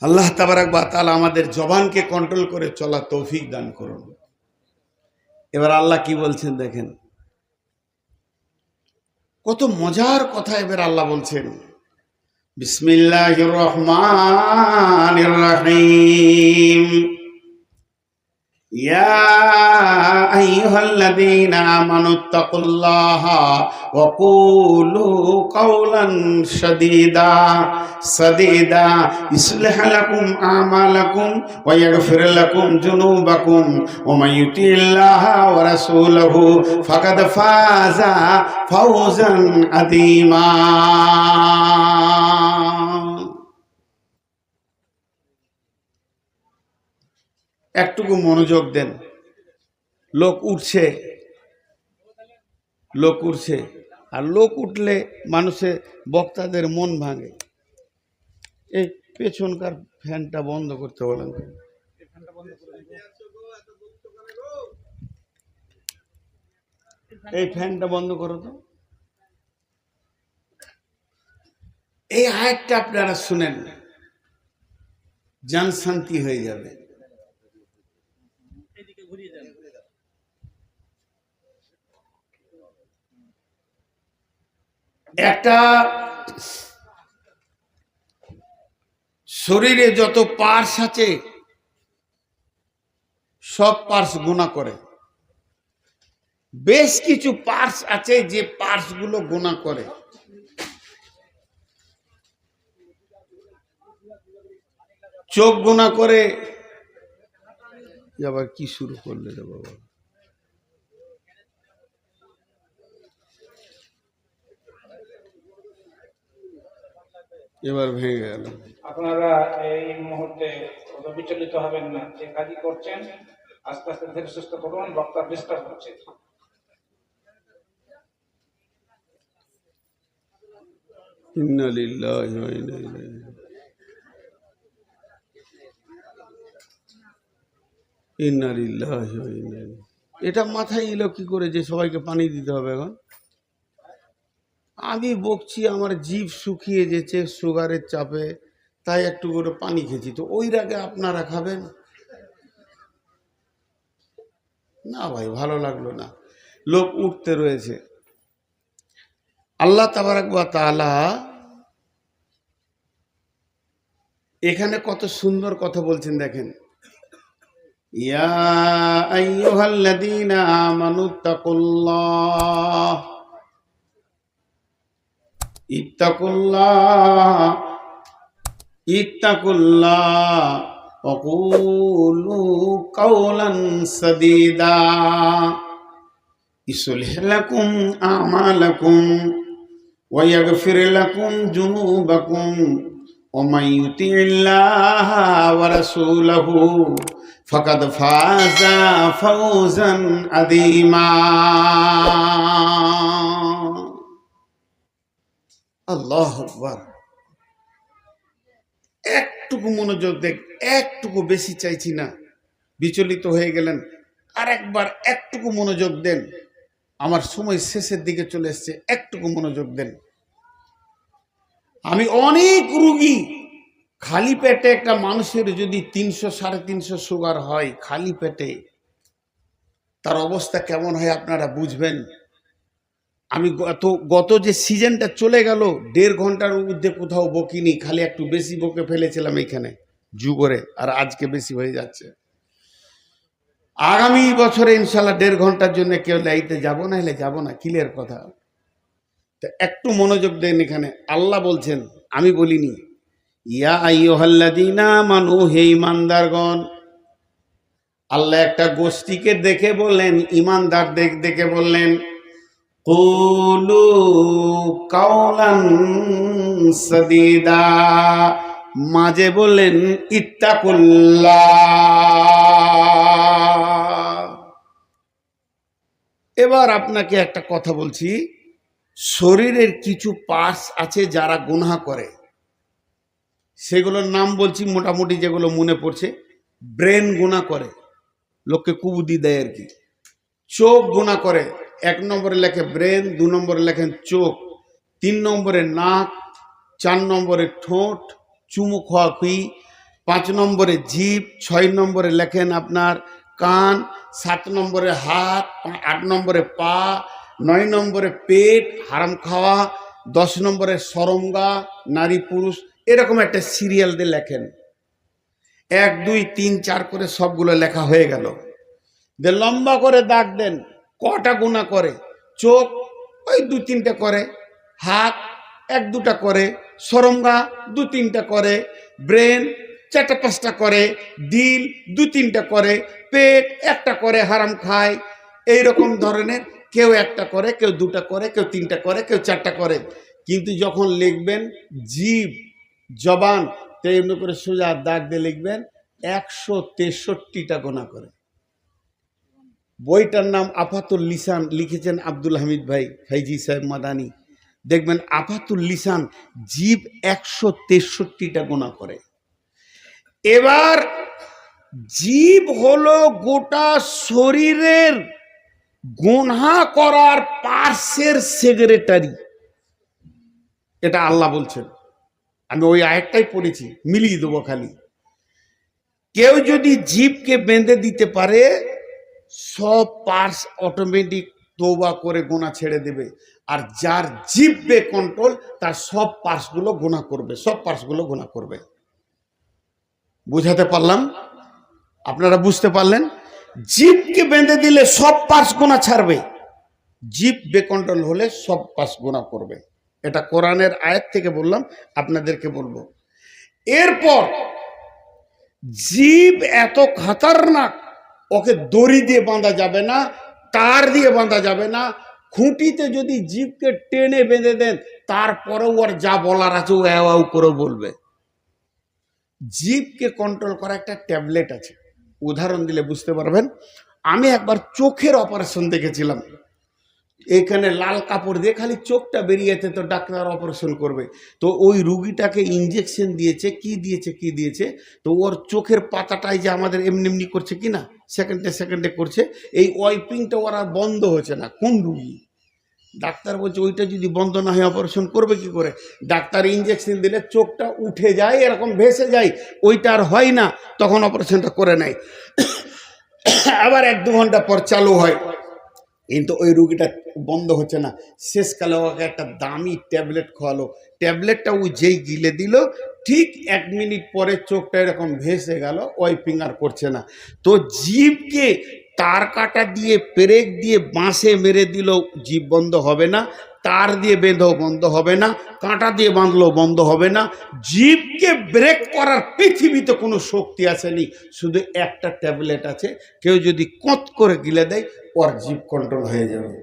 আল্লাহ তাবারক ওয়া তাআলা আমাদের জবানকে কন্ট্রোল করে চলা তৌফিক দান করুন। এবার আল্লাহ কি বলছেন দেখেন, কত মজার কথা এবার আল্লাহ বলছেন। বিসমিল্লাহির রহমানির রহিম। ইয়া আইয়ুহাল্লাযীনা আমানুত্তাকুল্লাহা ওয়া কুলু কাওলান সাদীদা ইসলিহ লাকুম আমালাকুম ওয়া ইয়াগফির লাকুম যুনুবাকুম ওয়া মান ইউতিল্লাহা ওয়া রাসূলাহু ফাকাদ ফাযা ফাওজান আযীমা। একটুকু মনোযোগ দেন। লোক উঠছে, আর লোক উঠলে মানুষের বক্তাদের মন ভাঙে। এই পেছনকার ফ্যানটা বন্ধ করতে বলেন, এই ফ্যানটা বন্ধ করো তো। এই আয়াতটা আপনারা শুনেন, জান শান্তি হয়ে যাবে। একটা শরীরে যত পার্টস আছে সব পার্টস গুণা করে। বেশ কিছু পার্টস আছে যে পার্টস গুলো গুণা করে। চোখ গুণা করে। আবার কি শুরু করলে রে বাবা? এবার ভেঙে গেল। আপনারা এই মুহূর্তে বিচলিত হবেন না, যে কাজই করছেন আস্তে আস্তে ধীরে সুস্থ করুন, বক্তা ডিস্টার্ব হচ্ছে। ইন্না লিল্লাহি ওয়া ইন্না ইলাইহি, ইন্না লিল্লাহি ওয়া ইন্না ইলাইহি। এটা মাথায় এলো কি করে যে সবাইকে পানি দিতে হবে? এখন আমি বকছি, আমার জিভ শুকিয়ে যেছে সুগারের চাপে, তাই একটু করে পানি খেয়েছি। তো ওই রাগে আপনারা খাবেন না? ভাই ভালো লাগলো না। লোক উঠতে রয়েছে। আল্লাহ তাবারক ওয়া তাআলা এখানে কত সুন্দর কথা বলছেন দেখেন। ইয়া আইয়ুহাল্লাযীনা আমানুত্তাকুল্লাহ ইত্তাকুল্লাহ ওয়া কুলু কাওলান সাদীদা ইসলিহ লাকুম আমালাকুম ওয়া ইয়াগফির লাকুম যুনুবাকুম ওয়া মান ইউতিল্লাহা ওয়া রাসূলাহু ফাকাদ ফাযা ফাওজান আযীমা। আল্লাহু আকবার। একটুকু মনোযোগ দেখ, একটুকু বেশি চাইছি না। বিচলিত হয়ে গেলেন, আর একবার একটুকু মনোযোগ দেন। আমার সময় শেষের দিকে চলে এসছে, একটুকু মনোযোগ দেন। আমি অনেক রুগী, খালি পেটে একটা মানুষের যদি 300 350 সুগার হয় খালি পেটে, তার অবস্থা কেমন হয় আপনারা বুঝবেন। আমি গত যে সিজনটা চলে গেল 1.5 ঘন্টার মধ্যে কোথাও বকিনি, খালি একটু বেশি বকে ফেলেছিলাম এখানে, যুগরে, আর আজকে বেশি হয়ে যাচ্ছে। আগামী বছরে ইনশাল্লাহ 1.5 ঘন্টার জন্য কেউ লাইতে যাব না, হলে যাব না, ক্লিয়ার কথা। তো একটু মনোযোগ দেন, এখানে আল্লাহ বলছেন, আমি বলিনি। ইয়া আইয়ুহাল্লাযীনা আমানু, হে ঈমানদারগণ। আল্লাহ একটা গোষ্ঠীকে দেখে বললেন, ঈমানদার দেখে বললেন, কুলু কাওলান সাদীদা, মাঝে বললেন ইত্তাকুল্লাহ। এবার আপনাকে একটা কথা বলছি, শরীরের কিছু পার্টস আছে যারা গুনাহ করে, সেগুলোর নাম বলছি মোটামুটি যেগুলো মনে পড়ছে। ব্রেন গুনাহ করে, লোককে কুবুদ্ধি দেয় আর কি। চোখ গুনাহ করে, 1 নম্বরে লেখে ব্রেন, 2 নম্বরে লেখেন চোখ, 3 নম্বরে নাক, 4 নম্বরে ঠোঁট, চুমু খোয়াখুই, 5 নম্বরে জিভ, 6 নম্বরে লেখেন আপনার কান, 7 নম্বরে হাত, 8 নম্বরে পা, 9 নম্বরে পেট, হারাম খাওয়া, 10 নম্বরে সরঙ্গা, নারী পুরুষ, এরকম একটা সিরিয়াল দিয়ে লেখেন। 1 2 3 4 করে সবগুলো লেখা হয়ে গেল। যে লম্বা করে দাগ দেন, কটা গুনাহ করে। চোখ ওই 2-3টা করে, হাত 1-2টা করে, সরঙ্গা 2-3টা করে, ব্রেন 4-5টা করে, দিল 2-3টা করে, পেট 1টা করে, হারাম খায়। এইরকম ধরনের কেউ 1টা করে, কেউ 2টা করে, কেউ 3টা করে, কেউ 4টা করে। কিন্তু যখন লিখবেন জিভ, জবান, তেমনি করে সোজা দাগ দিয়ে লিখবেন 163টা গুনাহ করে। বইটার নাম আফাতুল লিসান, লিখেছেন আব্দুল হামিদ ভাই, ফাইজি সাহেব মাদানি। দেখবেন আফাতুল লিসান, জিভ 163টা গুনাহ করে। এবার জিভ হলো গোটা শরীরের গুনাহ করার পার্শ্বের সেক্রেটারি, এটা আল্লাহ বলছেন। আমি ওই আয়াতটাই পড়েছি, মিলিয়ে দেবো খালি। কেউ যদি জিভকে বেঁধে দিতে পারে, সব পার্স অটোমেটিক তওবা করে গুনাহ ছেড়ে দেবে। আর যার জিভে কন্ট্রোল, তার সব পার্সগুলো গুনাহ করবে, সব পার্সগুলো গুনাহ করবে। বুঝাতে পারলাম? আপনারা বুঝতে পারলেন? জিভকে বেঁধে দিলে সব পার্স গুনাহ ছাড়বে, জিভ বেকন্ট্রোল হলে সব পার্স গুনাহ করবে। এটা কোরআনের আয়াত থেকে বললাম, আপনাদেরকে বলবো। এরপর জিভ এত খতরনাক, ওকে দড়ি দিয়ে বাঁধা যাবে না, তার দিয়ে বাঁধা যাবে না। খুঁটিতে যদি জিভকে টেনে বেঁধে দেন, তারপরেও ওর যা বলার আছে ও এও করে বলবে। জিভকে কন্ট্রোল করা একটা ট্যাবলেট আছে, উদাহরণ দিলে বুঝতে পারবেন। আমি একবার চোখের অপারেশন দেখেছিলাম। এখানে লাল কাপড় দিয়ে খালি চোখটা বেরিয়েছে, তো ডাক্তার অপারেশন করবে। তো ওই রুগীটাকে ইঞ্জেকশন দিয়েছে, কি দিয়েছে, তো ওর চোখের পাতাটাই যে আমাদের এমনি এমনি করছে কি না, সেকেন্ডে করছে, এই ওয়াইপিংটা ওরা বন্ধ হচ্ছে না। কোন রুগী? ডাক্তার বলছে ওইটা যদি বন্ধ না হয় অপারেশন করবে কি করে। ডাক্তার ইঞ্জেকশন দিলে চোখটা উঠে যায়, এরকম ভেসে যায়, ওইটা আর হয় না, তখন অপারেশনটা করে নেয়। আবার 1-2 ঘন্টা পর চালু হয়, কিন্তু ওই রুগীটা বন্ধ হচ্ছে না। শেষকালে ওকে একটা দামি ট্যাবলেট খাওয়ালো, ট্যাবলেটটা ও যেই গিলে দিল, ঠিক 1 মিনিট পরে চোখটা এরকম ভেসে গেল, ওয়াইপিং আর করছে না। তো জিভকে তার কাটা দিয়ে, পেরেক দিয়ে, বাঁশে মেরে দিল, জিভ বন্ধ হবে না। তার দিয়ে বেঁধেও বন্ধ হবে না, কাঁটা দিয়ে বাঁধলেও বন্ধ হবে না। জিভকে ব্রেক করার পৃথিবীতে কোনো শক্তি আসেনি, শুধু একটা ট্যাবলেট আছে। কেউ যদি কত করে গিলে দেয়, ওর জিভ কন্ট্রোল হয়ে যাবে।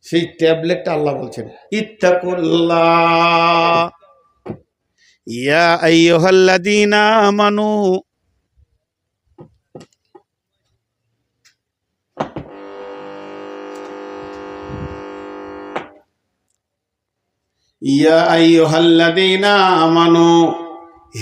সেই ট্যাবলেটটা আল্লাহ বলছেন, ইত্তাকুল্লাহ ইয়া আইয়ুহাল্লাযীনা আমানু। ইয়া আইয়ুহাল্লাযীনা আমানু,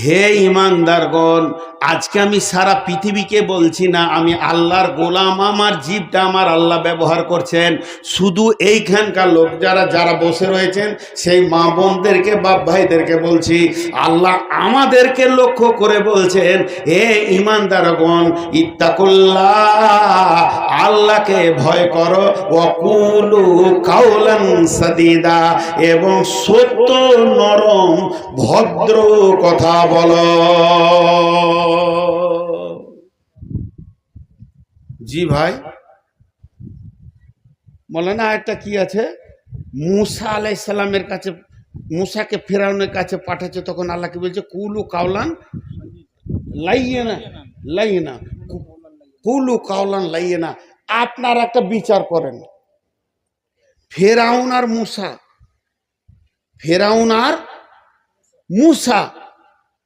হে ঈমানদারগণ। আজকে আমি সারা পৃথিবীকে বলছি না, আমি আল্লাহর গোলাম, আমার জিভটা আমার আল্লাহ ব্যবহার করছেন। শুধু এইখানকার লোক যারা বসে রয়েছেন, সেই মা বোনদেরকে, বাপ ভাইদেরকে বলছি, আল্লাহ আমাদেরকে লক্ষ্য করে বলছেন, হে ঈমানদারগণ, ইত্তাকুল্লাহ, আল্লাহকে ভয় করো, ওয়াকুলু কাওলান সাদীদা, এবং সত্য, নরম, ভদ্র কথা কথা বলো। জি ভাই বলে না, একটা কি আছে, মুসা আলাইহিস সালামের কাছে, মুসাকে ফেরাউনের কাছে পাঠাচ্ছে, তখন আল্লাহ কি বলছে, কুলু কাওলান লাইয়েনা, লাইয়েনা, কুলু কাওলান লাইয়েনা। আপনারা একটা বিচার করেন, ফেরাউন আর মুসা, ফেরাউন আর মুসা,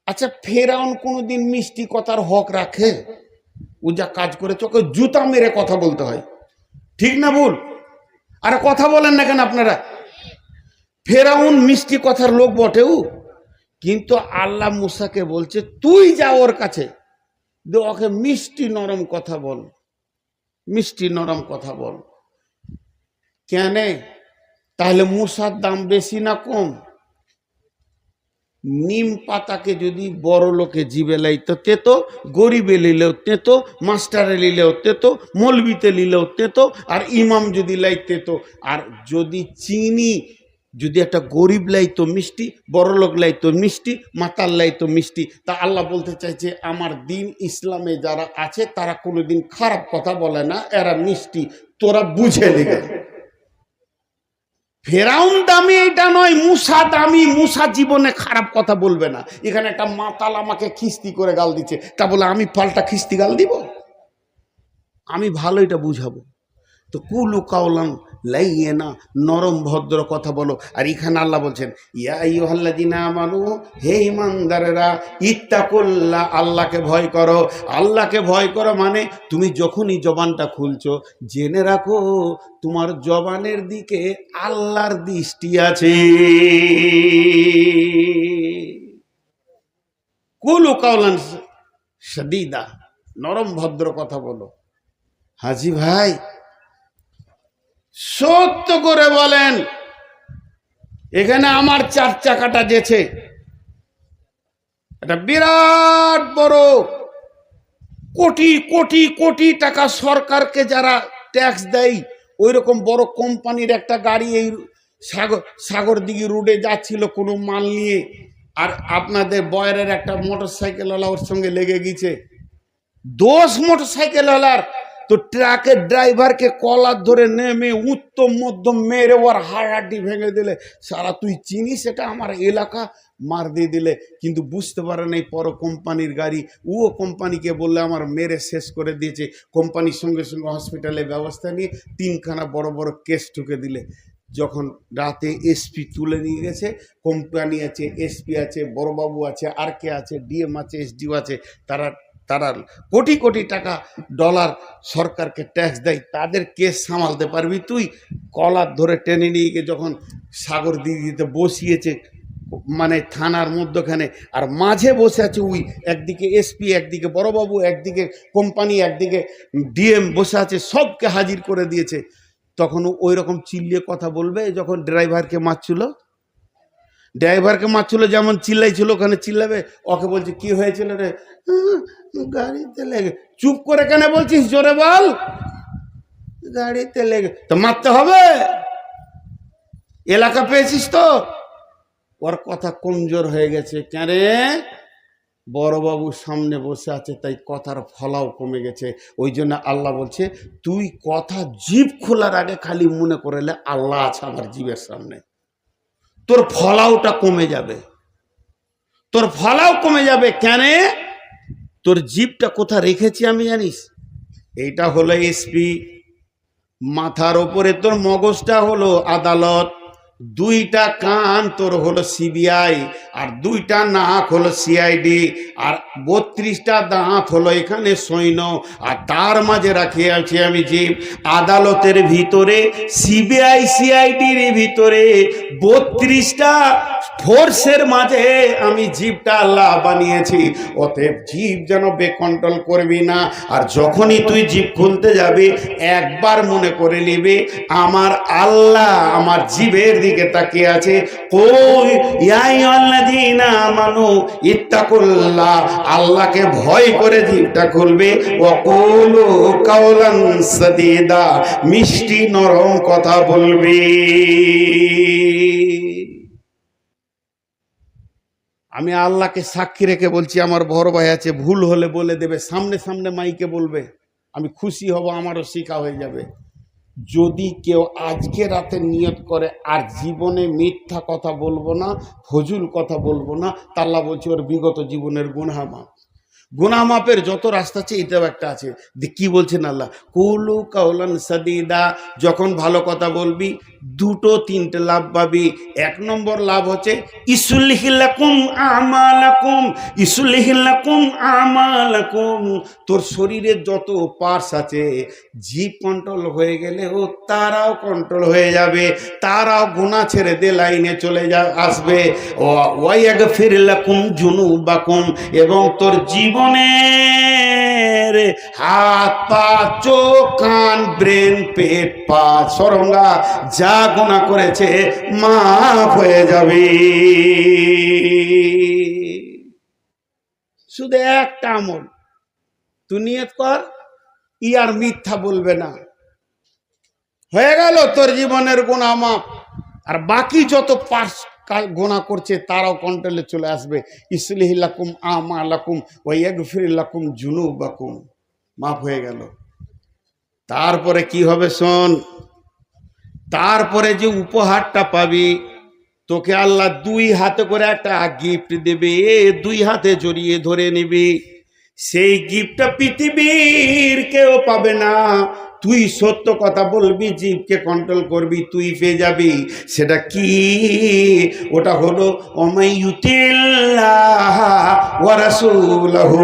আচ্ছা ফেরাউন কোনোদিন মিষ্টি কথার হক রাখে? ও যা কাজ করেছে ওকে জুতা মেরে কথা বলতে হয়, ঠিক না ভুল? আরে কথা বলেন না কেন আপনারা? ফেরাউন মিষ্টি কথার লোক বটেও, কিন্তু আল্লাহ মুসাকে বলছে তুই যা ওর কাছে, ওকে মিষ্টি নরম কথা বল, মিষ্টি নরম কথা বল। কেন? তাহলে মুসার দাম বেশি না কম? নিম পাতাকে যদি বড় লোকে জিবে লাইতো তেতো, গরিবে লিলেও তেতো, মাস্টারে লিলেও তেতো, মলবিতে লিলেও তেতো, আর ইমাম যদি লাই তেতো। আর যদি চিনি যদি একটা গরিব লাইতো মিষ্টি, বড় লোক লাইতো মিষ্টি, মাতাল লাইতো মিষ্টি। তা আল্লাহ বলতে চাইছে আমার দিন ইসলামে যারা আছে তারা কোনোদিন খারাপ কথা বলে না, এরা মিষ্টি, তোরা বুঝে নিবে। ফেরাউন দামি এটা নয়, মুসা দামি, মুসা জীবনে খারাপ কথা বলবে না। এখানে একটা মাতাল আমাকে খিস্তি করে গাল দিচ্ছে, তা বলে আমি পাল্টা খিস্তি গাল দিব? আমি ভালো এটা বুঝাবো। তো কুলু কাওলান লাইয়েনা, নরম ভদ্র কথা বলো। আর এখানে আল্লাহ বলছেন ইয়া আইয়ুহাল্লাযিনা আমানু, হে ঈমানদারেরা, ইত্তাকুল্লাহ, আল্লাহকে ভয় করো। আল্লাহকে ভয় করো মানে তুমি যখনই জবানটা খুলছো জেনে রাখো তোমার জবানের দিকে আল্লাহর দৃষ্টি আছে। কুলু কাওলান সাদীদা, নরম ভদ্র কথা বলো। হাজি ভাই সত্য করে বলেন, এখানে আমার 4 চাকাটা যেছে, এটা বিরাট বড় কোটি কোটি কোটি টাকা সরকারকে যারা ট্যাক্স দেয়, ওই রকম বড় কোম্পানির একটা গাড়ি এই সাগরদিঘি রোডে যাচ্ছিল কোনো মাল নিয়ে, আর আপনাদের বয়ারের একটা মোটরসাইকেলওয়ালা ওর সঙ্গে লেগে গেছে। দোষ মোটরসাইকেলওয়ালার, তো ট্রাকের ড্রাইভারকে কলার ধরে নেমে উত্তম মধ্যম মেরে ওর হাড়াহাড্ডি ভেঙে দিলে, সারা তুই চিনিস এটা আমার এলাকা, মার দিয়ে দিলে। কিন্তু বুঝতে পারে না পর কোম্পানির গাড়ি, ও কোম্পানিকে বললে আমার মেরে শেষ করে দিয়েছে। কোম্পানির সঙ্গে সঙ্গে হসপিটালে ব্যবস্থা নিয়ে 3খানা বড় বড় কেস ঠুকে দিলে। যখন রাতে এসপি তুলে নিয়ে গেছে, কোম্পানি আছে, এসপি আছে, বড়বাবু আছে, আর কে আছে, ডিএম আছে, এসডিও আছে, তারা কোটি কোটি টাকা ডলার সরকারকে ট্যাক্স দেয়, তাদের কেস সামালতে পারবি তুই? কলার ধরে টেনে নিয়ে গিয়ে যখন সাগরদিঘিতে বসিয়েছে, মানে থানার মধ্যখানে, আর মাঝে বসে আছে ওই, একদিকে এসপি, একদিকে বড়বাবু, একদিকে কোম্পানি, একদিকে ডিএম বসে আছে, সবকে হাজির করে দিয়েছে। তখন ওই রকম চিল্লিয়ে কথা বলবে যখন ড্রাইভারকে মারছিল, ড্রাইভারকে মারছিল যেমন চিল্লাইছিল, ওখানে চিল্লাবে। ওকে বলছে কি হয়েছিল রে? গাড়িতে লেগে। চুপ করে কেন বলছিস? জোরে বল। গাড়িতে লেগে। তো মারতে হবে, এলাকা পেয়েছিস তো। ওর কথা কমজোর হয়ে গেছে, কেন? বড়বাবুর সামনে বসে আছে তাই কথার ফলাও কমে গেছে। ওই জন্য আল্লাহ বলছে তুই কথা জিভ খোলার আগে খালি মনে করলে আল্লাহ আছে আমার জিভের সামনে, তোর ফলাওটা কমে যাবে, তোর ফলাও কমে যাবে। কেন? তোর জিভটা কোথা রেখেছি আমি জানিস? এইটা হলো এসপি, মাথার ওপরে তোর মগজটা হলো আদালত, 2টা কান তোর হলো সিবিআই, আর 2টা নাক হলো সিআইডি, আর 32টা দাঁত হলো এখানে সৈন্য, আর তার মাঝে রাখি আছি আমি জীব। আদালতের ভিতরে, সিবিআই সিআইডির ভিতরে 32টা ফোর্সের মাঝে আমি জীবটা আল্লাহ বানিয়েছি। অতএব জীব যেন বেকন্ট্রোল করবি না। আর যখনই তুই জীব খুলতে যাবি একবার মনে করে নিবি আমার আল্লাহ আমার জীবের দিকে তাকিয়ে আছে। কই ইয়া আইয়ুহাল্লাযীনা আমানু ইত্তাকুল্লাহ, আল্লাহকে ভয় করে জীবটা খুলবে। ওয়া কুলু কাওলান সাদীদা, মিষ্টি নরম কথা বলবি। আমি আল্লাহকে সাক্ষী রেখে বলছি, আমার বড় ভাই আছে, ভুল হলে বলে দেবে, সামনে সামনে মাইকে বলবে, আমি খুশি হব, আমারও শিখা হয়ে যাবে। যদি কেউ আজকে রাতে নিয়ত করে আর জীবনে মিথ্যা কথা বলবো না, ফজুল কথা বলবো না, তা আল্লাহ বলছে ওর বিগত জীবনের গুনাহ মাফ। গুনাহ মাপের যত রাস্তা আছে এটাও একটা আছে। কি বলছেন আল্লাহ? কুলু কাউলান সাদিদা, যখন ভালো কথা বলবি দুটো তিনটে লাভ পাবি। এক নম্বর লাভ হচ্ছে ইসুলিহিল্লাকুম আমালাকুম, ইসুলিহিল্লাকুম আমালাকুম, তোর শরীরের যত পার্টস আছে জিভ কন্ট্রোল হয়ে গেলে ও তারাও কন্ট্রোল হয়ে যাবে, তারাও গুনাহ ছেড়ে দিয়ে লাইনে চলে আসবে। ওয়াইয়াগফিরলাকুম জুনুবাকুম, এবং তোর জীবনের হাত পা চোখ কান ব্রেন পেট পা সরঙ্গা যা গুনাহ করেছে মাফ হয়ে যাবে। শুধু একটা আমল তুই নিয়ত কর, ইয়ার মিথ্যা বলবে না, হয়ে গেল তোর জীবনের গুনাহ মাফ। আর বাকি যত পার্স গুনাহ করছে তারাও কন্ট্রোলে চলে আসবে। ইসলিহিল্লাকুম আমালাকুম ওয়া ইয়াগফিরুল্লাকুম জুনুবাকুম, মাফ হয়ে গেল। তারপরে কি হবে শোন, তারপরে যে উপহারটা পাবি, তোকে আল্লাহ দুই হাতে করে একটা গিফট দেবে, দুই হাতে জড়িয়ে ধরে নিবি। সেই গিফটটা পৃথিবীর কেউ পাবে না। তুই সত্য কথা বলবি, জীবকে কন্ট্রোল করবি, তুই পেয়ে যাবি। সেটা কি? ওটা হলো ওমাইয়ুতিল্লাহ ওয়া রাসূলহু,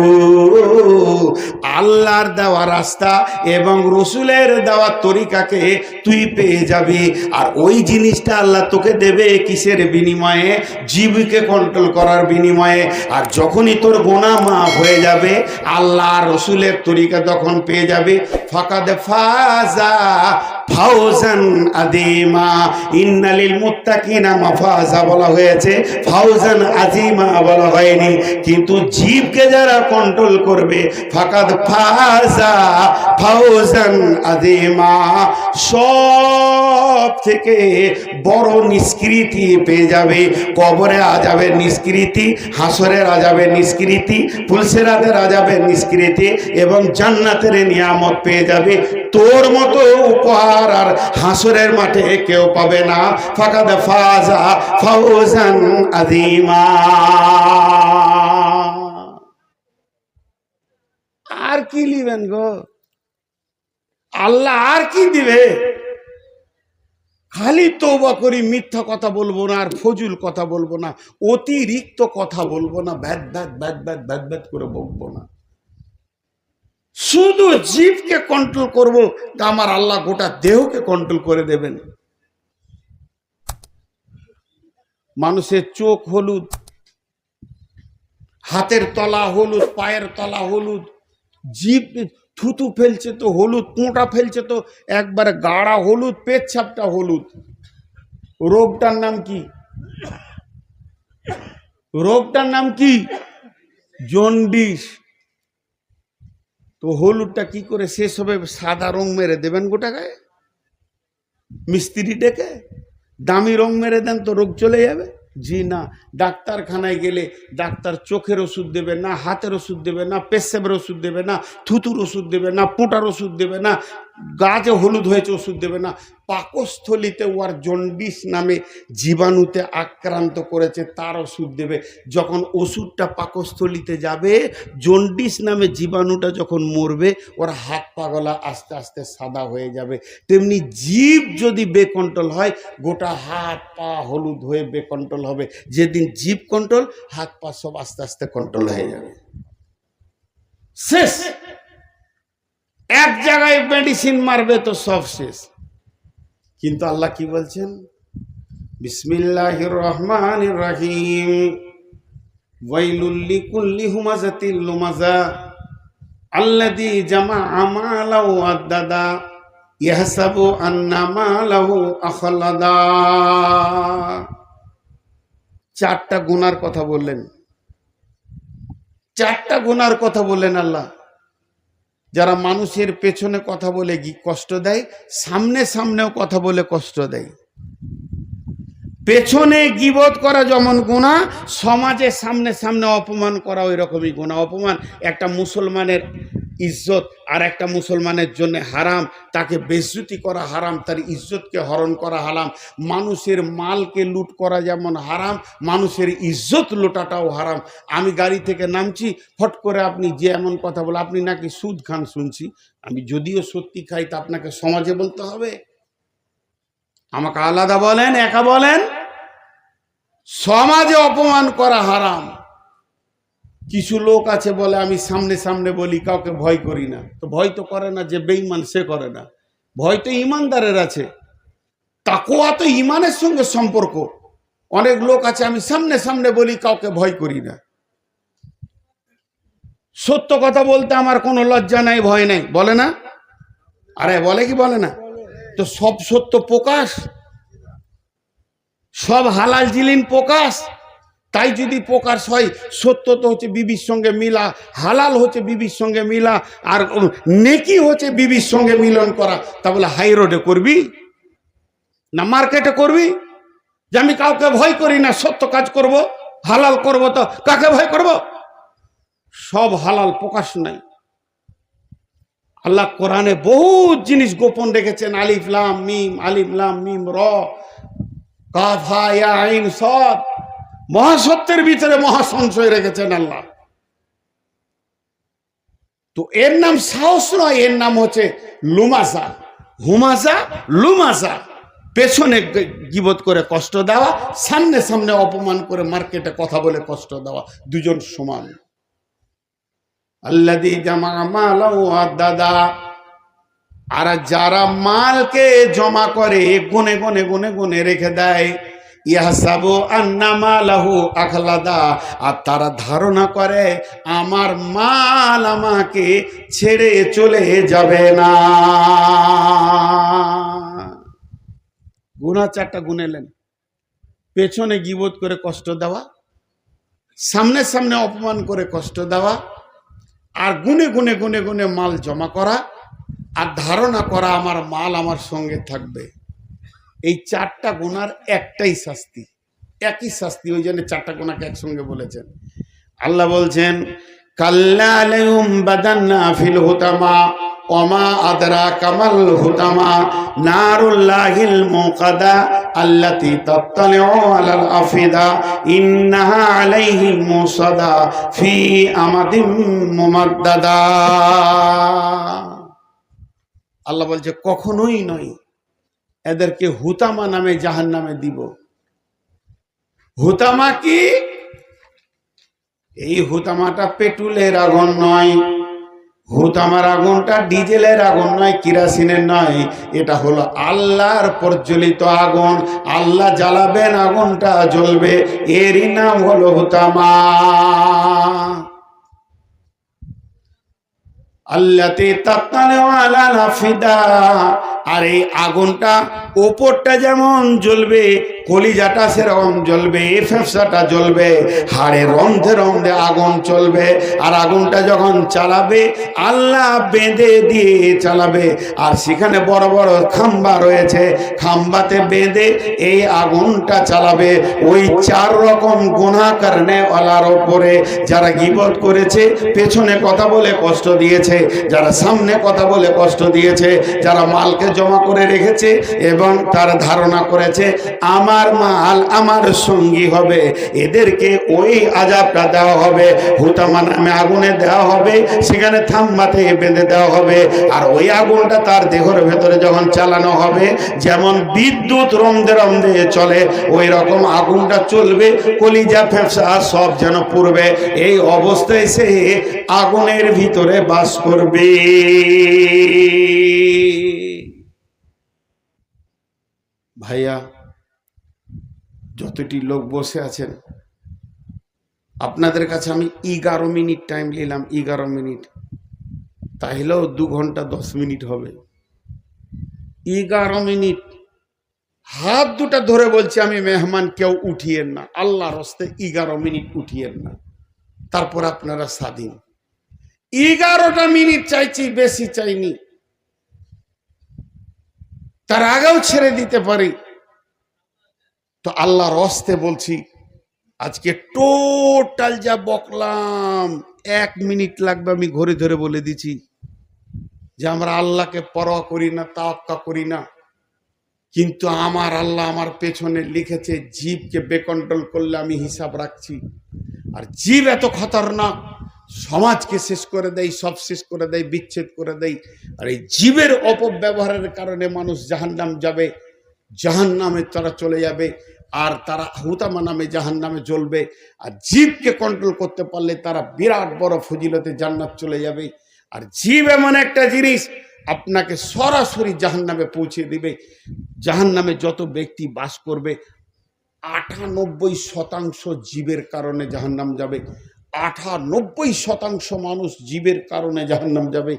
আল্লাহর দেওয়া রাস্তা এবং রসুলের দেওয়া তরিকাকে তুই পেয়ে যাবি। আর ওই জিনিসটা আল্লাহ তোকে দেবে কিসের বিনিময়ে? জীবকে কন্ট্রোল করার বিনিময়ে। আর যখনই তোর গুনাহ মাফ হয়ে যাবে, আল্লাহ রসুলের তরিকা যখন পেয়ে যাবে, ফাকাদ ফাজা ফাউজান আযীমা, ইন্নালিল মুত্তাকিনা মাফাজা বলা হয়েছে, ফাউজান আযীমা বলা হয়নি। কিন্তু জীবকে যারা কন্ট্রোল করবে, ফাকাদ ফাজা ফাউজান আযীমা, সব থেকে বড় নিষ্কৃতি পেয়ে যাবে। কবরে আযাবের নিষ্কৃতি, হাসরের আযাবের নিষ্কৃতি, পুলসিরাতের আযাবের নিষ্কৃতি এবং জান্নাতের নিয়ামত পেয়ে যাবে। তোর মতো উপহার আর হাসরের মাঠে কেউ পাবে না। ফাকাদ ফাজা ফাউজান আযীমা। আর কি লিবেন গো? আল্লাহ আর কি দিবে? খালি তওবা করি, মিথ্যা কথা বলবো না, আর ফজুল কথা বলবো না, অতিরিক্ত কথা বলবো না, ব্যাদ ব্যাদ ব্যাদ ব্যাদ ব্যাদ ব্যাদ করে বকবো না, শুধু জিভকে কন্ট্রোল করব, তা আমার আল্লাহ গোটা দেহকে কন্ট্রোল করে দেবেন। মানুষের চোখ হলুদ, হাতের তলা হলুদ, পায়ের তলা হলুদ, জিভ থুতু ফেলছে তো হলুদ, পোঁটা ফেলছে তো একবারে গাঢ়া হলুদ, পেচ্ছাপটা হলুদ। রোগটার নাম কি? রোগটার নাম কি? জন্ডিস। তো হলুদটা কি করে শেষ হবে? সাদা রং মেরে দেবেন গোটা গায়ে, মিস্ত্রি ডেকে দামি রং মেরে দেন তো রোগ চলে যাবে? জি না। ডাক্তারখানায় গেলে ডাক্তার চোখের ওষুধ দেবে না, হাতের ওষুধ দেবে না, পেশাবের ওষুধ দেবে না, থুতুর ওষুধ দেবে না, পোঁটার ওষুধ দেবে না, গাছে হলুদ হয়েছে ওষুধ দেবে না, পাকস্থলিতে ওর জন্ডিস নামে জীবাণুতে আক্রান্ত করেছে তার ওষুধ দেবে। যখন ওষুধটা পাকস্থলিতে যাবে, জন্ডিস নামে জীবাণুটা যখন মরবে, ওর হাত পা গলা আস্তে আস্তে সাদা হয়ে যাবে। তেমনি জীব যদি বেকন্ট্রোল হয়, গোটা হাত পা হলুদ হয়ে বেকন্ট্রোল হবে। যেদিন জীব কন্ট্রোল, হাত পা সব আস্তে আস্তে কন্ট্রোল হয়ে যাবে। শেষ। এক জায়গায় মেডিসিন মারবে তো সব শেষ। কিন্তু আল্লাহ কি বলছেন? বিসমিল্লাহির রহমানির রহিম, ওয়াইলুল লিকুল্লি হুমাযাতিল লুমাযা আল্লাযী জামাআ মালাহু আদ্দাদা ইয়াহসাবু আন্না মালাহু আখলাদা। চারটা গুনার কথা বললেন, চারটা গুনার কথা বললেন আল্লাহ। যারা মানুষের পেছনে কথা বলে কষ্ট দেয়, সামনে সামনেও কথা বলে কষ্ট দেয়। পেছনে গীবত করা যেমন গুনাহ, সমাজে সামনে সামনে অপমান করা ওই রকমই গুনাহ। অপমান একটা মুসলমানের ইজ্জত আর একটা মুসলমানের জন্য হারাম, তাকে বেইজ্জতি করা হারাম, তার ইজ্জতকে হরণ করা হারাম। মানুষের মালকে লুট করা যেমন হারাম, মানুষের ইজ্জত লুটাটাও হারাম। আমি গাড়ি থেকে নামছি, ফট করে আপনি যে এমন কথা বলে, আপনি নাকি সুদ খান শুনছি, আমি যদিও সত্যি খাই তা আপনাকে সমাজে বলতে হবে? আমাকে আলাদা বলেন, একা বলেন। সমাজে অপমান করা হারাম। কিছু লোক আছে বলে আমি সামনে সামনে বলি, কাউকে ভয় করি না। তো ভয় তো করে না, যে বেঈমান সে করে না। ভয় তো ইমানদারের আছে। তাকওয়া তো ইমানের সঙ্গে সম্পর্ক। অনেক লোক আছে আমি সামনে সামনে বলি, কাউকে ভয় করি না। সত্য কথা বলতে আমার কোনো লজ্জা নাই, ভয় নাই, বলে না? আরে বলে কি বলে না? তো সব সত্য প্রকাশ, সব হালাল জিলিন প্রকাশ। তাই যদি প্রকাশ হয়, সত্য তো হচ্ছে বিবির সঙ্গে মিলা, হালাল হচ্ছে বিবির সঙ্গে মিলা, আর নেকি হচ্ছে বিবির সঙ্গে মিলন করা। তা বলে হাই রোডে করবি না মার্কেটে করবি? যে আমি কাউকে ভয় করি না, সত্য কাজ করব, হালাল করব, তো কাকে ভয় করব? সব হালাল প্রকাশ নাই। আল্লাহ কোরআনে বহুত জিনিস গোপন রেখেছেন। আলিফ লাম মিম, আলিফ লাম মিম র, কাফ হা ইয়া আইন সাদ। মহাসত্যের ভিতরে মহাসংশয় রেখেছেন আল্লাহ। তো এর নাম সাহস নয়, এর নাম হচ্ছে লুমাসা। হুমাসা, লুমাসা। পেছনে গীবত করে কষ্ট দেওয়া, সামনে সামনে অপমান করে মার্কেটে কথা বলে কষ্ট দেওয়া, দুজন সমান। আল্লাযী জামা মালাহু আদাদা। আর যারা মালকে জমা করে গুনে গুনে গুনে গুনে রেখে দেয়, ইয়াহসাবু আন্না মালাহু আখলাদা। আর তারা ধারণা করে আমার মাল আমাকে ছেড়ে চলে যাবে না। গুনাহ চারটা গুনেলেন। পেছনে গীবত করে কষ্ট দেওয়া, সামনে সামনে অপমান করে কষ্ট দেওয়া, আর গুনে গুনে গুনে গুনে মাল জমা করা, আর ধারণা করা আমার মাল আমার সঙ্গে থাকবে। এই চারটা গুনার একটাই শাস্তি, একই শাস্তি। ওই জন্য চারটা গুনাকে একসঙ্গে বলেছেন। আল্লাহ বলছেন কাল্লা লাহুম বাদান্না ফিল হুতামা ওমা আদরাকা মাল হুতামা নারুল্লাহিল মুকাদা আল্লাতী তাত্তালিউ আলাল আফিদা ইন্নাহা আলাইহিম মুসাদা ফি আমাদিম মুমাদ্দাদা। আল্লাহ বলছে কখনোই নয়, এদেরকে হুতামা নামে জাহান্নামে দিব। হুতামা কি? এই হুতামাটা পেট্রোলের আগুন নয়, হুতামার আগুনটা ডিজেলের আগুন নয়, কিরাসিনের নয়। এটা হলো আল্লাহর প্রজ্বলিত আগুন। আল্লাহ জ্বালাবেন, আগুনটা জ্বলবে, এরই নাম হলো হুতামা। আল্লাতী তাত্তালিউ আলাল আফিদা। আর এই আগুনটা ওপরটা যেমন জ্বলবে, কলিজাটা সেরকম জ্বলবে, ফেফসাটা জ্বলবে, হাড়ে রন্ধে রন্ধে আগুন চলবে। আর আগুনটা যখন চালাবে আল্লাহ বেঁধে দিয়ে চালাবে। আর সেখানে বড় বড় খাম্বা রয়েছে, খাম্বাতে বেঁধে এই আগুনটা চালাবে। ওই চার রকম গুনাহ করনে ওয়ালার ওপরে, যারা গীবত করেছে, পেছনে কথা বলে কষ্ট দিয়েছে, যারা সামনে কথা বলে কষ্ট দিয়েছে, যারা মালকে জমা করে রেখেছে এবং তারা ধারণা করেছে আমার মাল আমার সঙ্গী হবে, এদেরকে ওই আযাবটা দেওয়া হবে। হুতামা নামে আগুনে দেওয়া হবে, সেখানে থাম্বাতে বেঁধে দেওয়া হবে। আর ওই আগুনটা তার দেহের ভেতরে যখন চালানো হবে, যেমন বিদ্যুৎ রন্ধে রন্ধে চলে, ওই রকম আগুনটা চলবে, কলিজা ফেফসা সব যেন পুড়বে। এই অবস্থায় সে আগুনের ভিতরে বাস করবে। ভাইয়া, যতটি লোক বসে আছেন, আপনাদের কাছে আমি 11 মিনিট টাইম নিলাম। 11 মিনিট, তাহলেও 2 ঘন্টা 10 মিনিট হবে। 11 মিনিট হাত দুটা ধরে বলছি আমি, মেহমান কেউ উঠিয়েন না, আল্লাহর হস্তে 11 মিনিট উঠিয়েন না। তারপর আপনারা স্বাধীন। 11টা মিনিট চাইছি, বেশি চাইনি। তার আগেও ছেড়ে দিতে পারি, তো আল্লাহর হস্তে বলছি, আজকে টোটাল যা বকলাম 1 মিনিট লাগবে, আমি ঘড়ি ধরে বলে দিচ্ছি, যে আমরা আল্লাহকে পরোয়া করি না, তাওয়াক্কা করি না। কিন্তু আমার আল্লাহ আমার পেছনে লিখেছে, জীবকে বেকন্ট্রোল করলে আমি হিসাব রাখছি। আর জীব এত খতরনাক, সমাজকে শেষ করে দেয়, সব শেষ করে দেয়, বিচ্ছেদ করে দেয়। আর এই জীবের অপব্যবহারের কারণে মানুষ জাহান্নাম যাবে, জাহান্নামে তারা চলে যাবে, আর তারা হুতামা নামে জাহান্নামে জ্বলবে। আর জীবকে কন্ট্রোল করতে পারলে তারা বিরাট বড় ফজিলতে জান্নাত চলে যাবে। আর জীব এমন একটা জিনিস, আপনাকে সরাসরি জাহান্নামে পৌঁছে দিবে। জাহান্নামে যত ব্যক্তি বাস করবে, 98% জীবের কারণে জাহান্নাম যাবে। 98% মানুষ জীবের কারণে জাহান্নাম যাবে।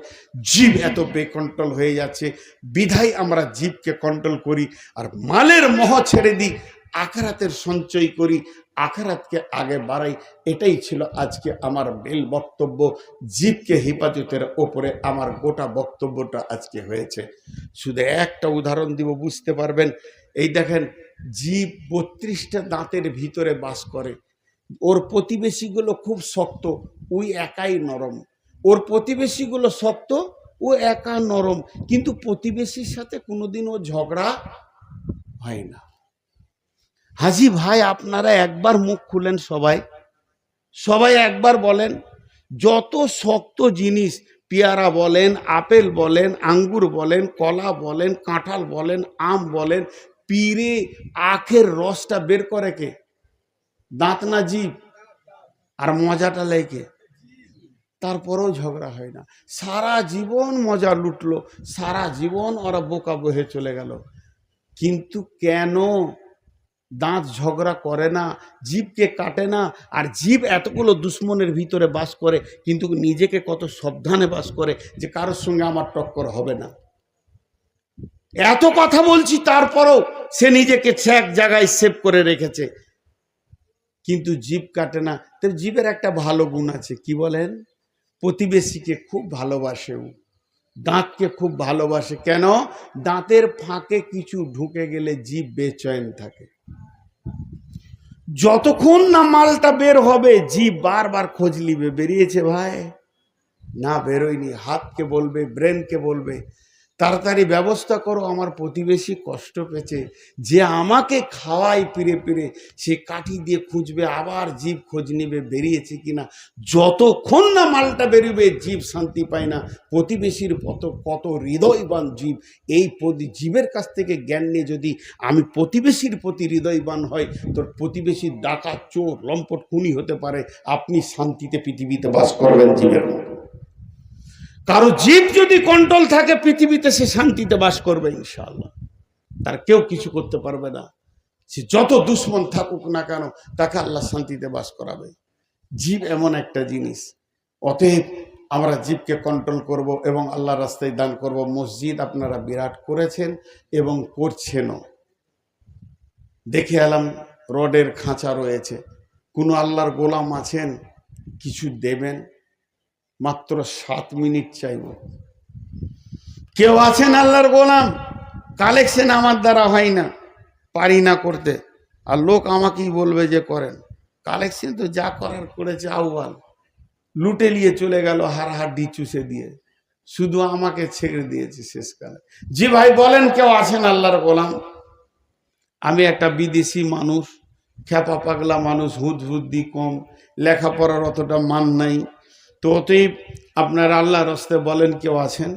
জীব এত বেকন্ট্রোল হয়ে যাচ্ছে, বিধায় আমরা জীবকে কন্ট্রোল করি আর মালের মোহ ছেড়ে দিই, আখিরাতের সঞ্চয় করি, আখিরাতকে আগে বাড়াই। এটাই ছিল আজকে আমার মেল বক্তব্য। জীবকে হেফাজতের ওপরে আমার গোটা বক্তব্যটা আজকে হয়েছে। শুধু একটা উদাহরণ দিব, বুঝতে পারবেন। এই দেখেন, জীব 32টা দাঁতের ভিতরে বাস করে। ওর প্রতিবেশীগুলো খুব শক্ত, ওই একাই নরম। ওর প্রতিবেশীগুলো শক্ত, ও একা নরম, কিন্তু প্রতিবেশীর সাথে কোনোদিন ও ঝগড়া হয় না। হাজি ভাই, আপনারা একবার মুখ খুলেন, সবাই একবার বলেন, যত শক্ত জিনিস, পেয়ারা বলেন, আপেল বলেন, আঙ্গুর বলেন, কলা বলেন, কাঁঠাল বলেন, আম বলেন, পিরে আখের রসটা বের করে কে? দাঁত না জীব? আর মজাটা লেগে, তারপরেও ঝগড়া হয় না। সারা জীবন মজা লুটলো, সারা জীবন ওরা বোকা বহে চলে গেল। কিন্তু কেন দাঁত ঝগড়া করে না, জীবকে কাটে না? আর জীব এতগুলো দুশ্মনের ভিতরে বাস করে, কিন্তু নিজেকে কত সাবধানে বাস করে যে কারোর সঙ্গে আমার টক্কর হবে না। এত কথা বলছি, তারপরেও সে নিজেকে এক জায়গায় সেভ করে রেখেছে, কিন্তু জীব কাটে না। তো জীবের একটা ভালো গুণ আছে, কি বলেন? প্রতিবেশীকে খুব ভালোবাসে, ও দাঁতকে খুব ভালোবাসে। কেন? দাঁতের ফাঁকে কিছু ঢুকে গেলে জীব বেচৈন থাকে। যতক্ষণ না মালটা বের হবে, জীব বারবার খোঁজ নিবে, বেরিয়েছে ভাই না বেরোয়নি। হাতকে বলবে, ব্রেনকে বলবে, তাড়াতাড়ি ব্যবস্থা করো, আমার প্রতিবেশী কষ্ট পেয়েছে, যে আমাকে খাওয়াই পিড়ে পিড়ে, সে কাঠি দিয়ে খুঁজবে, আবার জীব খোঁজ নিবে বেরিয়েছে কিনা। যতক্ষণ না মালটা বেরোবে, জীব শান্তি পায় না। প্রতিবেশীর কত হৃদয়বান জীব, এই জীবের কাছ থেকে জ্ঞান নিয়ে যদি আমি প্রতিবেশীর প্রতি হৃদয়বান হয়, তোর প্রতিবেশীর ডাকাত, চোর, লম্পট, খুনি হতে পারে, আপনি শান্তিতে পৃথিবীতে বাস করবেন জীবের মতো। কারো জীব যদি কন্ট্রোল থাকে, পৃথিবীতে সে শান্তিতে বাস করবে ইনশাআল্লাহ। তার কেউ কিছু করতে পারবে না। সে যত দুশ্মন থাকুক না কেন, তাকে আল্লাহ শান্তিতে বাস করাবে। জীব এমন একটা জিনিস। অতএব আমরা জীবকে কন্ট্রোল করব এবং আল্লাহর রাস্তায় দান করব। মসজিদ আপনারা বিরাট করেছেন এবং করছেনও। দেখে এলাম রডের খাঁচা রয়েছে। কোনো আল্লাহর গোলাম আছেন, কিছু দেবেন? মাত্র 7 মিনিট চাইব। কেউ আছেন আল্লাহর গোলাম? কালেকশন আমার দ্বারা হয় না, পারি না করতে, আর লোক আমাকেই বলবে যে করেন। কালেকশন তো যা করার করেছে, আউয়াল লুটে নিয়ে চলে গেল, হাড়হাড্ডি চুষে দিয়ে, শুধু আমাকে ছেড়ে দিয়েছে শেষকালে। জি ভাই বলেন, কেউ আছেন আল্লাহর গোলাম? আমি একটা বিদেশি মানুষ, খ্যাপা পাগলা মানুষ, হুদহুদ্দি কম, লেখাপড়ার অতটা মান নাই। তো অতএব আপনারা আল্লাহর রাস্তায় বলেন, কেউ আছেন?